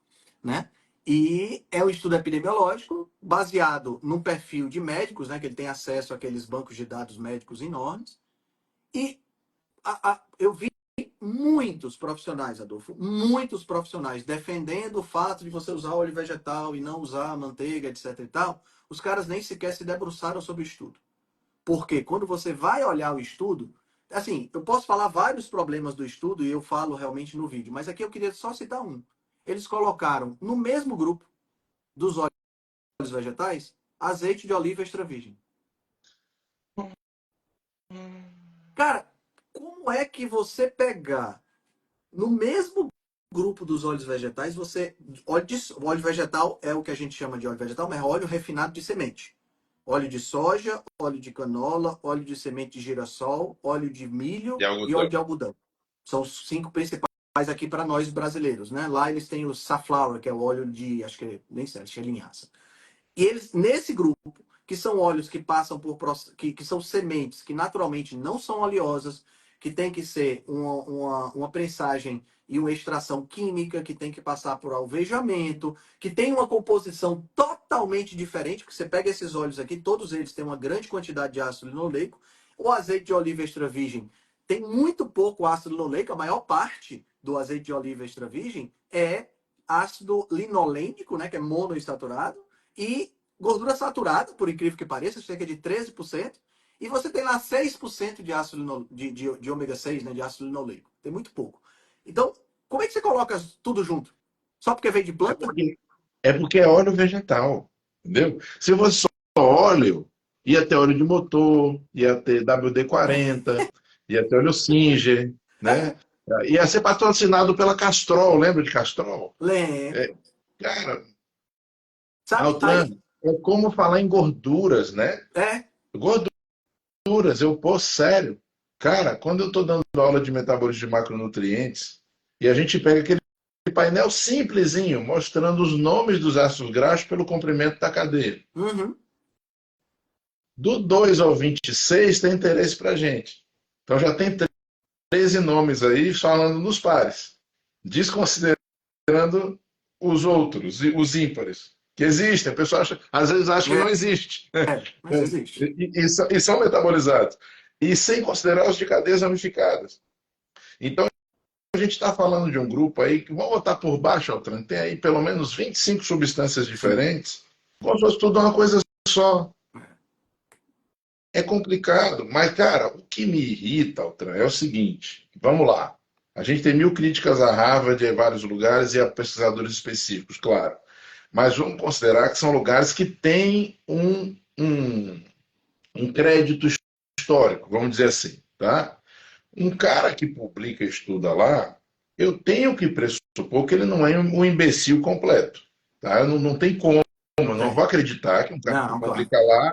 né? E é um estudo epidemiológico baseado num perfil de médicos, né? Que ele tem acesso àqueles bancos de dados médicos enormes. E eu vi muitos profissionais, Adolfo, muitos profissionais defendendo o fato de você usar óleo vegetal e não usar manteiga, etc e tal. Os caras nem sequer se debruçaram sobre o estudo. Porque quando você vai olhar o estudo, assim, eu posso falar vários problemas do estudo e eu falo realmente no vídeo, mas aqui eu queria só citar um. Eles colocaram no mesmo grupo dos óleos vegetais azeite de oliva extra virgem. Cara, como é que você pegar no mesmo grupo dos óleos vegetais, óleo vegetal é o que a gente chama de óleo vegetal, mas é óleo refinado de semente. Óleo de soja, óleo de canola, óleo de semente de girassol, óleo de milho De e óleo algodão. de algodão. São os 5 principais aqui para nós brasileiros, né? Lá eles têm o safflower, que é o óleo de, acho que nem sei, acho que é linhaça. E eles, nesse grupo, que são óleos que passam por que são sementes que naturalmente não são oleosas, que tem que ser uma prensagem e uma extração química, que tem que passar por alvejamento, que tem uma composição totalmente diferente, porque você pega esses óleos aqui, todos eles têm uma grande quantidade de ácido linoleico. O azeite de oliva extra virgem tem muito pouco ácido linoleico, a maior parte do azeite de oliva extra virgem é ácido linolênico, né, que é monoinsaturado, e gordura saturada, por incrível que pareça, cerca de 13%. E você tem lá 6% de ácido de ômega 6, né, de ácido linoleico. Tem muito pouco. Então, como é que você coloca tudo junto? Só porque veio de É planta? porque, é porque é óleo vegetal, entendeu? Se fosse só óleo, ia ter óleo de motor, ia ter WD-40, ia ter óleo Singer, né? É, Ia ser patrocinado pela Castrol, lembra de Castrol? É, lembro. cara, Sabe? Altran, Aí, é como falar em gorduras, né? é, Gorduras, eu pô, sério. Cara, quando eu estou dando aula de metabolismo de macronutrientes, e a gente pega aquele painel simplesinho, mostrando os nomes dos ácidos graxos pelo comprimento da cadeia. uhum, Do 2 ao 26 tem interesse para a gente. Então já tem 13 nomes aí falando nos pares, desconsiderando os outros, os ímpares, que existem. A pessoa acha, às vezes acha que não existe. mas existe. E são metabolizados. E sem considerar os de cadeias ramificadas. Então, a gente está falando de um grupo aí que, vamos botar por baixo, Altran, tem aí pelo menos 25 substâncias Sim. diferentes, como se fosse tudo uma coisa só. É complicado, mas, cara, o que me irrita, Altran, é o seguinte: vamos lá. A gente tem mil críticas a Harvard em vários lugares e a pesquisadores específicos, claro. Mas vamos considerar que são lugares que têm um crédito histórico, vamos dizer assim, tá? Um cara que publica e estuda lá, eu tenho que pressupor que ele não é um imbecil completo, tá? Não tem como, eu não vou Tem. acreditar que um cara que Não, claro. publica lá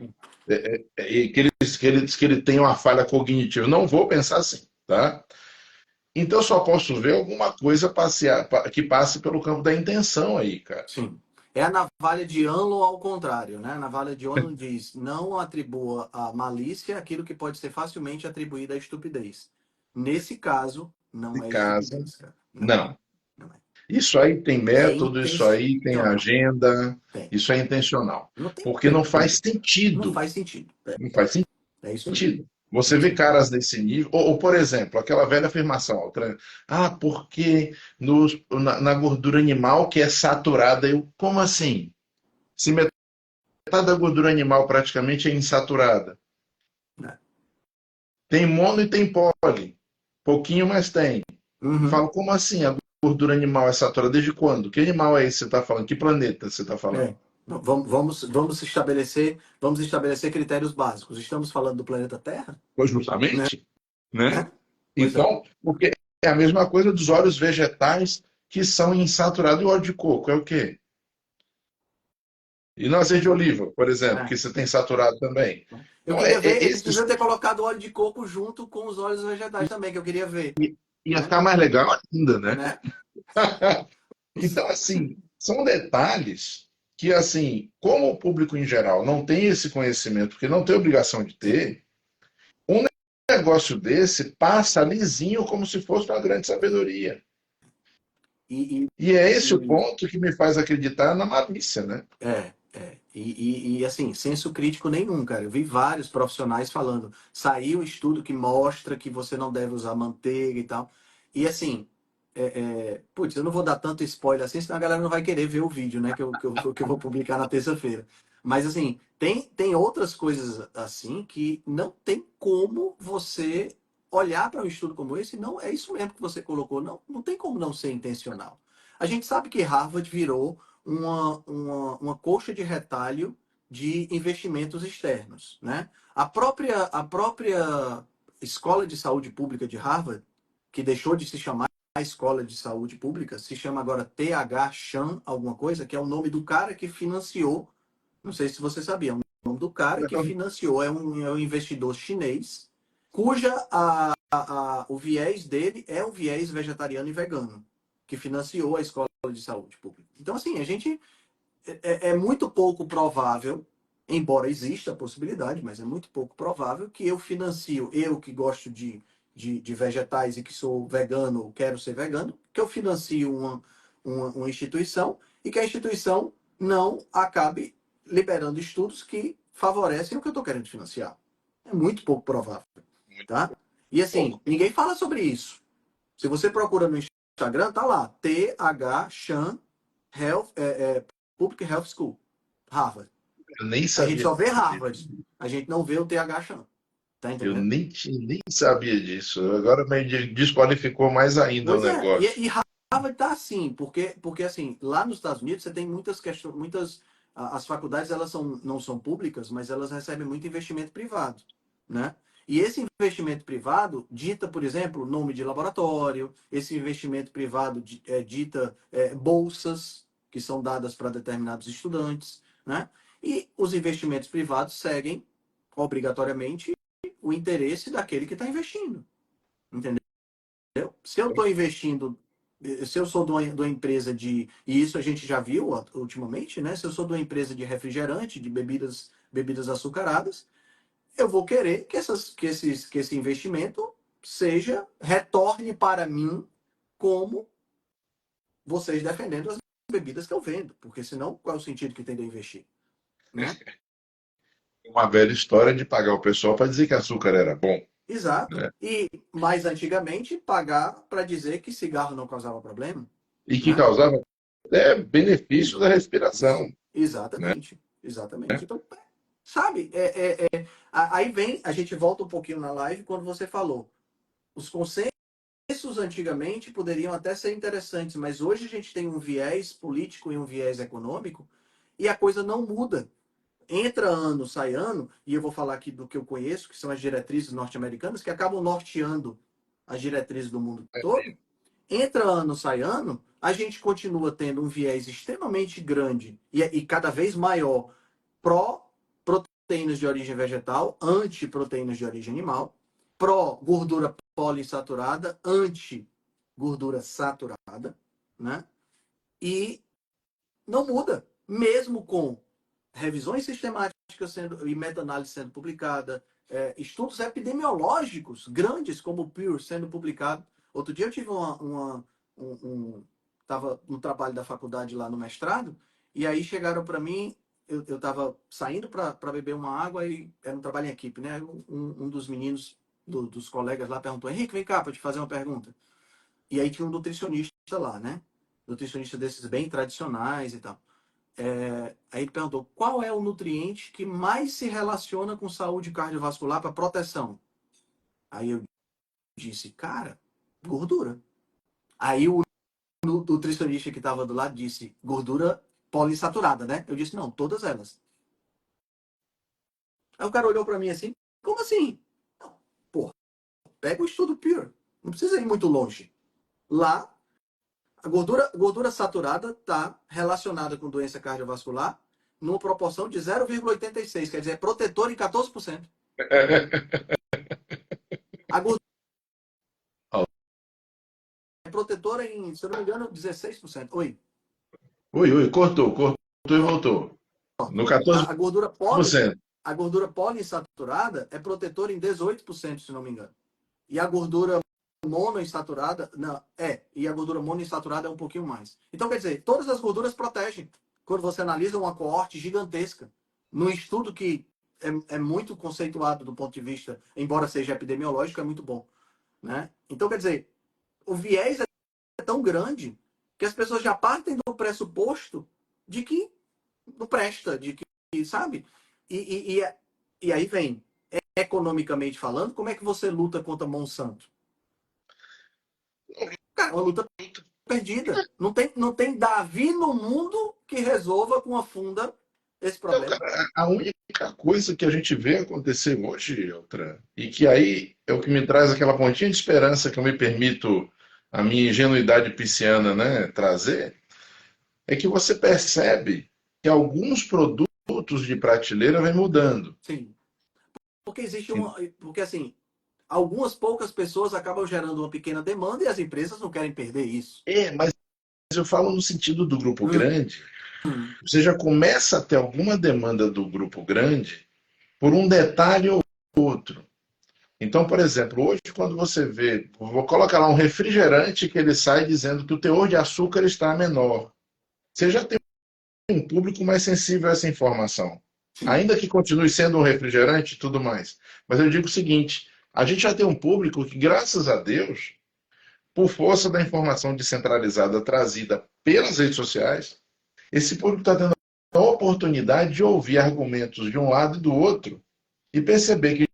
que ele tem uma falha cognitiva. Não vou pensar assim, tá? Então eu só posso ver alguma coisa que passe pelo campo da intenção aí, cara. Sim. É a navalha de Anlo ao contrário, né? A navalha de Anlo diz: não atribua a malícia aquilo que pode ser facilmente atribuído à estupidez. Nesse caso, não De é casa, estupidez, cara. Não é. não. Não é. Isso aí tem É método, isso aí tem intencional. agenda, Tem. isso é intencional. Não tem Porque não faz como. Não sentido. faz sentido. Não faz É isso mesmo. sentido. Você É isso vê mesmo. caras desse nível, por exemplo, aquela velha afirmação, porque na gordura animal que é saturada, como assim? Se metade da gordura animal praticamente é insaturada. É. Tem mono e tem poli. Pouquinho, mas tem. Eu Uhum. falo, como assim a gordura animal é saturada? Desde quando? Que animal é esse que você está falando? Que planeta você está falando? É. vamos estabelecer critérios básicos. Estamos falando do planeta Terra, Pois né? justamente, né? Pois é. Então, porque é a mesma coisa dos óleos vegetais que são insaturados. E o óleo de coco é o quê? E no azeite de oliva, por exemplo, É. que você tem saturado também. Eu Então, queria ver, eles esses deviam ter colocado óleo de coco junto com os óleos vegetais também, que eu queria ver, ia né? ficar mais legal ainda, né? Né? Então, assim, são detalhes que, assim, como o público em geral não tem esse conhecimento, porque não tem obrigação de ter, um negócio desse passa lisinho como se fosse uma grande sabedoria. E, e, E é esse o e- ponto que me faz acreditar na malícia, né? é. Assim, senso crítico nenhum, cara. Eu vi vários profissionais falando, saiu um estudo que mostra que você não deve usar manteiga e tal. E assim, putz, eu não vou dar tanto spoiler assim, senão a galera não vai querer ver o vídeo, né? Que eu vou publicar na terça-feira. Mas assim, tem outras coisas assim que não tem como você olhar para um estudo como esse, não é isso mesmo que você colocou, não tem como não ser intencional. A gente sabe que Harvard virou uma coxa de retalho de investimentos externos, né? A própria Escola de Saúde Pública de Harvard, que deixou de se chamar a Escola de Saúde Pública, se chama agora TH Chan alguma coisa, que é o nome do cara que financiou, não sei se você sabia, é o nome do cara que financiou, é um investidor chinês, cuja o viés dele é o viés vegetariano e vegano, que financiou a Escola de Saúde Pública. Então, assim, a gente é muito pouco provável, embora exista a possibilidade, mas é muito pouco provável que eu financio, eu que gosto de vegetais e que sou vegano, ou quero ser vegano, que eu financio uma instituição e que a instituição não acabe liberando estudos que favorecem o que eu estou querendo financiar. É muito pouco provável, tá? E assim, Pouco. ninguém fala sobre isso. Se você procura no Instagram, tá lá, TH Chan Health, Public Health School, Harvard. Eu nem A gente sabia só vê disso. Harvard, a gente não vê o TH Chan, tá Eu entendendo? nem sabia disso. Agora me desqualificou mais ainda o Pois é, negócio. e Harvard tá assim, porque assim, lá nos Estados Unidos você tem muitas questões, as faculdades elas não são públicas, mas elas recebem muito investimento privado, né? E esse investimento privado dita, por exemplo, nome de laboratório, esse investimento privado dita bolsas que são dadas para determinados estudantes, né? E os investimentos privados seguem obrigatoriamente o interesse daquele que está investindo, entendeu? Se eu estou investindo, se eu sou de uma empresa e isso a gente já viu ultimamente, né? Se eu sou de uma empresa de refrigerante, de bebidas açucaradas, eu vou querer que esse investimento retorne para mim como vocês defendendo as bebidas que eu vendo, porque senão qual é o sentido que tem de eu investir, né? Uma velha história de pagar o pessoal para dizer que açúcar era bom, Exato. né? E mais antigamente pagar para dizer que cigarro não causava problema, E que né? causava até benefício da respiração, né? Exatamente, exatamente. Então, sabe, aí vem, a gente volta um pouquinho na live quando você falou. Os consensos antigamente poderiam até ser interessantes, mas hoje a gente tem um viés político e um viés econômico e a coisa não muda. Entra ano, sai ano, e eu vou falar aqui do que eu conheço, que são as diretrizes norte-americanas, que acabam norteando as diretrizes do mundo todo. Entra ano, sai ano, a gente continua tendo um viés extremamente grande e cada vez maior pró-proteínas de origem vegetal, anti-proteínas de origem animal, pró-gordura poliinsaturada, anti-gordura saturada, né? E não muda, mesmo com revisões sistemáticas e meta-análise sendo publicada, estudos epidemiológicos grandes como o Pure sendo publicado. Outro dia eu tive estava no trabalho da faculdade lá no mestrado, e aí chegaram para mim, eu estava saindo para beber uma água e era um trabalho em equipe, né? Um dos meninos, dos colegas lá perguntou, Henrique, vem cá para te fazer uma pergunta. E aí tinha um nutricionista lá, né? Nutricionista desses bem tradicionais e tal. Aí ele perguntou qual é o nutriente que mais se relaciona com saúde cardiovascular para proteção. Aí eu disse, cara, gordura. Aí o nutricionista que estava do lado disse, gordura poliinsaturada, né? Eu disse, não, todas elas. Aí o cara olhou para mim assim, como assim? Não, porra, pega o estudo Pure. Não precisa ir muito longe. Lá, a gordura saturada está relacionada com doença cardiovascular numa proporção de 0,86, quer dizer, é protetor em 14%. A gordura é protetora em, se eu não me engano, 16%. Oi. Oi, cortou e voltou. No A, a gordura poli, 14%. a gordura poliinsaturada é protetora em 18%, se não me engano. E a gordura monoinsaturada, não, e a gordura monoinsaturada é um pouquinho mais. Então, quer dizer, todas as gorduras protegem. Quando você analisa uma coorte gigantesca, num estudo que é muito conceituado do ponto de vista, embora seja epidemiológico, é muito bom. Né? Então, quer dizer, o viés é tão grande que as pessoas já partem do pressuposto de que não presta, de que, sabe? E aí vem, economicamente falando, como é que você luta contra Monsanto? Cara, uma luta perdida. Não tem Davi no mundo que resolva com a funda esse Não, problema. cara, a única coisa que a gente vê acontecer hoje, Eltran, e que aí é o que me traz aquela pontinha de esperança que eu me permito, a minha ingenuidade pisciana, né, trazer, é que você percebe que alguns produtos de prateleira vêm mudando. Sim. Porque existe uma. Porque assim, algumas poucas pessoas acabam gerando uma pequena demanda e as empresas não querem perder isso. Mas eu falo no sentido do grupo Hum, grande, hum, você já começa a ter alguma demanda do grupo grande por um detalhe ou outro. Então, por exemplo, hoje quando você vê, vou colocar lá um refrigerante que ele sai dizendo que o teor de açúcar está menor. Você já tem um público mais sensível a essa informação. sim. Ainda que continue sendo um refrigerante e tudo mais. Mas eu digo o seguinte, a gente já tem um público que, graças a Deus, por força da informação descentralizada trazida pelas redes sociais, esse público está tendo a oportunidade de ouvir argumentos de um lado e do outro e perceber que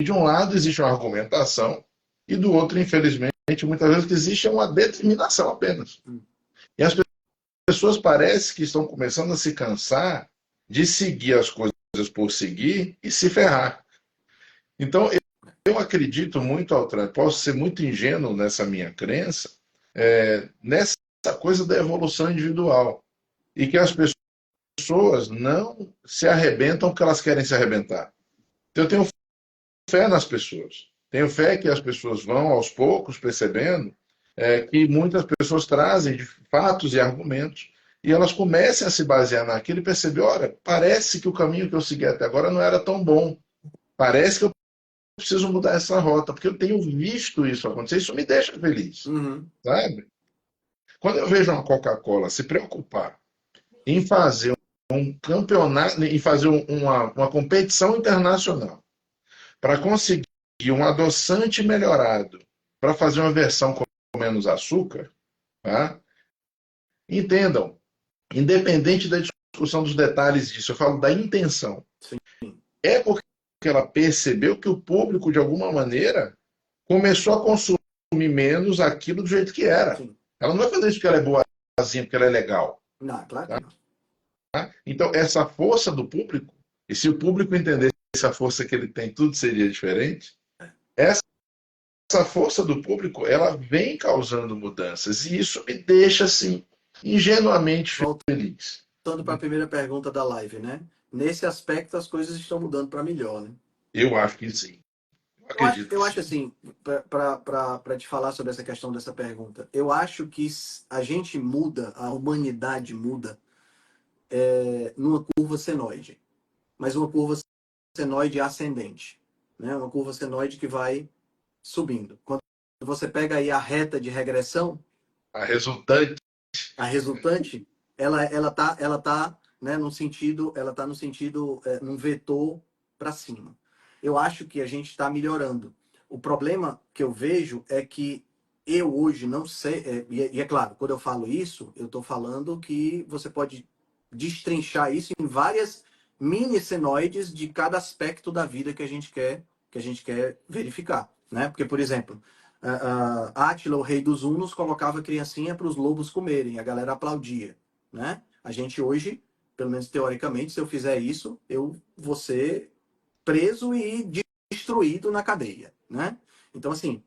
de um lado existe uma argumentação e do outro, infelizmente, muitas vezes existe uma determinação apenas. Hum. E as pessoas parecem que estão começando a se cansar de seguir as coisas por seguir e se ferrar. Então, eu acredito muito, Altran, posso ser muito ingênuo nessa minha crença, nessa coisa da evolução individual. E que as pessoas não se arrebentam porque elas querem se arrebentar. Então, eu tenho fé nas pessoas. Tenho fé que as pessoas vão, aos poucos, percebendo que muitas pessoas trazem fatos e argumentos e elas comecem a se basear naquilo e perceber, olha, parece que o caminho que eu segui até agora não era tão bom. Parece que eu preciso mudar essa rota, porque eu tenho visto isso acontecer. Isso me deixa feliz, Uhum. sabe? Quando eu vejo uma Coca-Cola se preocupar em fazer um campeonato, em fazer uma competição internacional para conseguir um adoçante melhorado, para fazer uma versão com menos açúcar, tá? Entendam, independente da discussão dos detalhes disso, eu falo da intenção. Sim, É porque ela percebeu que o público, de alguma maneira, começou a consumir menos aquilo do jeito que era. sim. Ela não vai fazer isso porque ela é boazinha, porque ela é legal. Não, claro que Tá? não. Então, essa força do público, e se o público entendesse essa força que ele tem, tudo seria diferente. Essa força do público, ela vem causando mudanças, e isso me deixa, assim, ingenuamente feliz. Voltando para a primeira pergunta da live, né? Nesse aspecto, as coisas estão mudando para melhor, né? Eu acho que sim. Eu acredito que Eu acho sim. assim, para te falar sobre essa questão dessa pergunta, eu acho que a gente muda, a humanidade muda numa curva senoide, mas uma curva senoide ascendente, né? Uma curva senoide que vai subindo. Quando você pega aí a reta de regressão, A resultante. a resultante, ela tá, né, no sentido, ela tá no sentido, num vetor para cima. Eu acho que a gente está melhorando. O problema que eu vejo é que eu hoje não sei, e é claro, quando eu falo isso, eu estou falando que você pode destrinchar isso em várias mini senoides de cada aspecto da vida que a gente quer verificar, né? Porque, por exemplo, Átila, o rei dos Hunos, colocava criancinha para os lobos comerem, a galera aplaudia, né? A gente hoje, pelo menos teoricamente, se eu fizer isso, eu vou ser preso e destruído na cadeia, né? Então, assim,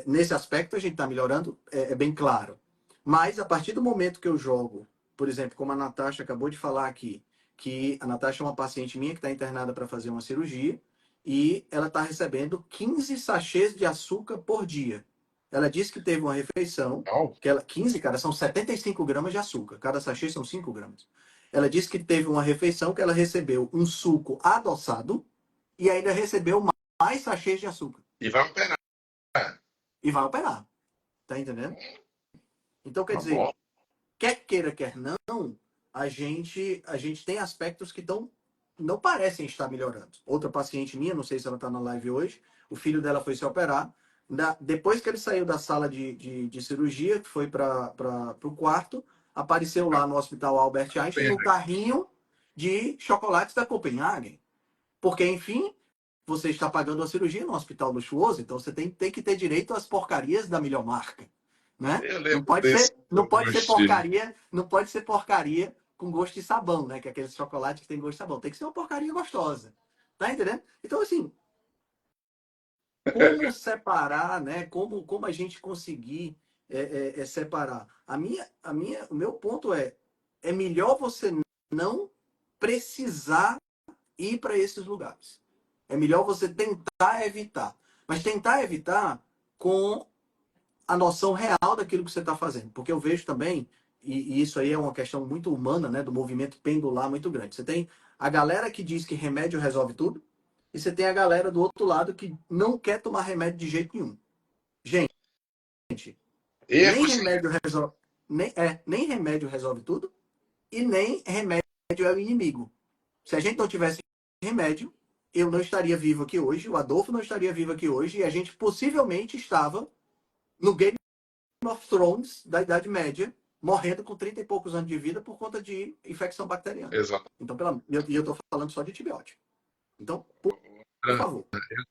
nesse aspecto a gente está melhorando, é bem claro. Mas a partir do momento que eu jogo, por exemplo, como a Natasha acabou de falar aqui, que a Natasha é uma paciente minha que está internada para fazer uma cirurgia e ela está recebendo 15 sachês de açúcar por dia. Ela disse que teve uma refeição, Não, que ela, 15, cara, são 75 gramas de açúcar. Cada sachê são 5 gramas. Ela disse que teve uma refeição que ela recebeu um suco adoçado e ainda recebeu mais sachês de açúcar. e vai operar. E vai operar. Tá entendendo? Então, quer Tá dizer, bom. quer queira, quer não, a gente tem aspectos que não parecem estar melhorando. Outra paciente minha, não sei se ela está na live hoje, o filho dela foi se operar. Depois que ele saiu da sala de cirurgia, que foi para o quarto, apareceu lá no Hospital Albert Einstein o carrinho de chocolates da Copenhagen. Porque, enfim, você está pagando a cirurgia no hospital luxuoso, então você tem que ter direito às porcarias da melhor marca, né? Eu Não lembro pode desse ser, não pode ser gostinho. porcaria, não pode ser porcaria com gosto de sabão, né? Que é aquele chocolate que tem gosto de sabão. Tem que ser uma porcaria gostosa. Tá entendendo? Então, assim, como separar, né? Como a gente conseguir separar? O meu ponto é melhor você não precisar ir para esses lugares. É melhor você tentar evitar. Mas tentar evitar com a noção real daquilo que você está fazendo. Porque eu vejo também, e isso aí é uma questão muito humana, né, do movimento pendular muito grande. Você tem a galera que diz que remédio resolve tudo, e você tem a galera do outro lado que não quer tomar remédio de jeito nenhum. Gente, nem Erro, sim. remédio resolve, nem remédio resolve tudo, e nem remédio é o inimigo. Se a gente não tivesse remédio, eu não estaria vivo aqui hoje, o Adolfo não estaria vivo aqui hoje, e a gente possivelmente estava no Game of Thrones da Idade Média, morrendo com 30 e poucos anos de vida por conta de infecção bacteriana. Exato. Então, e eu estou falando só de antibiótico. Então, por favor.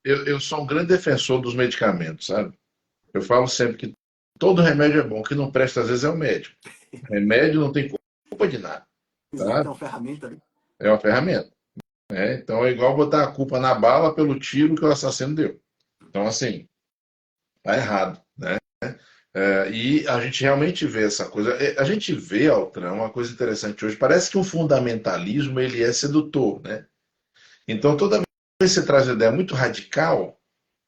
Eu sou um grande defensor dos medicamentos, sabe? Eu falo sempre que todo remédio é bom, o que não presta às vezes é o médico. Remédio não tem culpa de nada, Exato, tá? é uma ferramenta, né? É uma ferramenta, né? Então é igual botar a culpa na bala pelo tiro que o assassino deu. Então, assim, tá errado, né? E a gente realmente vê essa coisa. A gente vê, Altran, uma coisa interessante hoje. Parece que o fundamentalismo ele é sedutor, né? Então, toda vez que você traz uma ideia muito radical,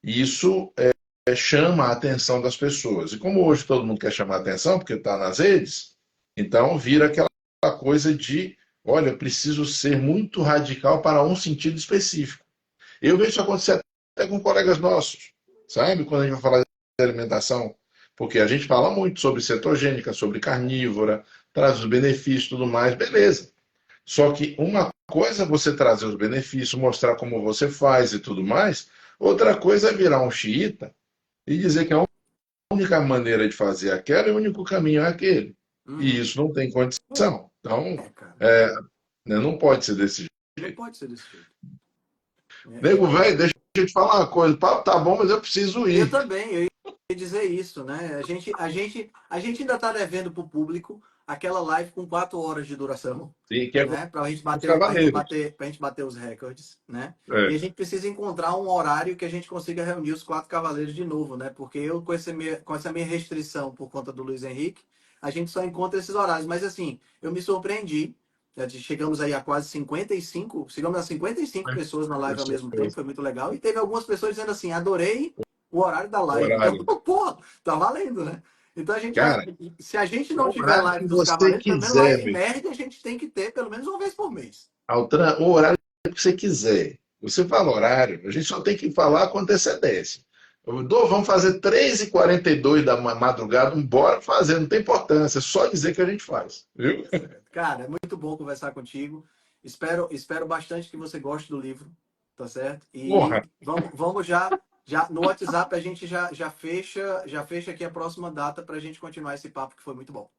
isso chama a atenção das pessoas. E como hoje todo mundo quer chamar a atenção, porque está nas redes, então vira aquela coisa de, olha, eu preciso ser muito radical para um sentido específico. Eu vejo isso acontecer até com colegas nossos, sabe? Quando a gente vai falar de alimentação, porque a gente fala muito sobre cetogênica, sobre carnívora, traz os benefícios e tudo mais, beleza. Só que uma coisa é você trazer os benefícios, mostrar como você faz e tudo mais, outra coisa é virar um xiita e dizer que a única maneira de fazer aquela e o único caminho é aquele. E Uhum. isso não tem condição. Então, Cara. é, né, não pode ser desse Não jeito. pode ser desse jeito. Nego, velho, deixa eu te falar uma coisa. O papo tá bom, mas eu preciso Eu ir. também, eu ia dizer isso, né? A gente ainda está devendo para o público aquela live com 4 horas de duração, Sim, que é com né? Para os a gente cavaleiros. bater, pra gente bater os recordes, né? E a É. gente precisa encontrar um horário que a gente consiga reunir os 4 cavaleiros de novo, né? Porque eu, com essa minha restrição por conta do Luiz Henrique, a gente só encontra esses horários. Mas assim, eu me surpreendi. Chegamos aí a quase 55, chegamos a 55 pessoas na live ao mesmo tempo, foi muito legal. E teve algumas pessoas dizendo assim, adorei o horário da live. Então, Horário. pô, tá valendo, né? Então a gente vai. Cara, Se a gente não o tiver horário que live dos você Cavaleiros, pelo menos quiser, live meu. nerd a gente tem que ter pelo menos uma vez por mês. Altran, o horário que você quiser. Você fala horário, a gente só tem que falar com antecedência. Vamos fazer 3h42 da madrugada, bora fazer, não tem importância, é só dizer que a gente faz. Viu? Certo. Cara, é muito bom conversar contigo. Espero bastante que você goste do livro, tá certo? E Porra, vamos já no WhatsApp a gente já fecha aqui a próxima data para a gente continuar esse papo que foi muito bom.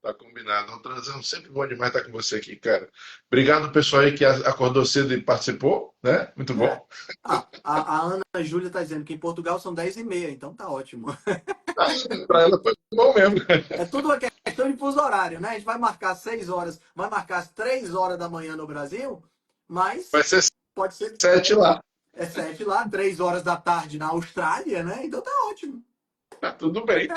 tá combinado. Altranzão, sempre bom demais estar com você aqui, cara. Obrigado, pessoal aí que acordou cedo e participou, né? Muito É. bom. A Ana Júlia está dizendo que em Portugal são 10h30, então tá ótimo. Para ela foi bom mesmo. É tudo uma questão de fuso horário, né? A gente vai marcar 6 horas, vai marcar às 3 horas da manhã no Brasil, Vai mas ser pode ser 7 lá. 7 lá, 3 horas da tarde na Austrália, né? Então tá ótimo. Tá tudo bem.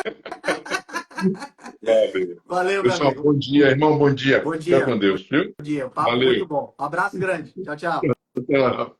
Valeu. Valeu, meu Pessoal, amigo. bom dia. Irmão, bom dia. Bom Fica dia. com Deus, viu? Bom dia. Papo muito Valeu. bom. Abraço grande. Tchau, tchau. Até lá.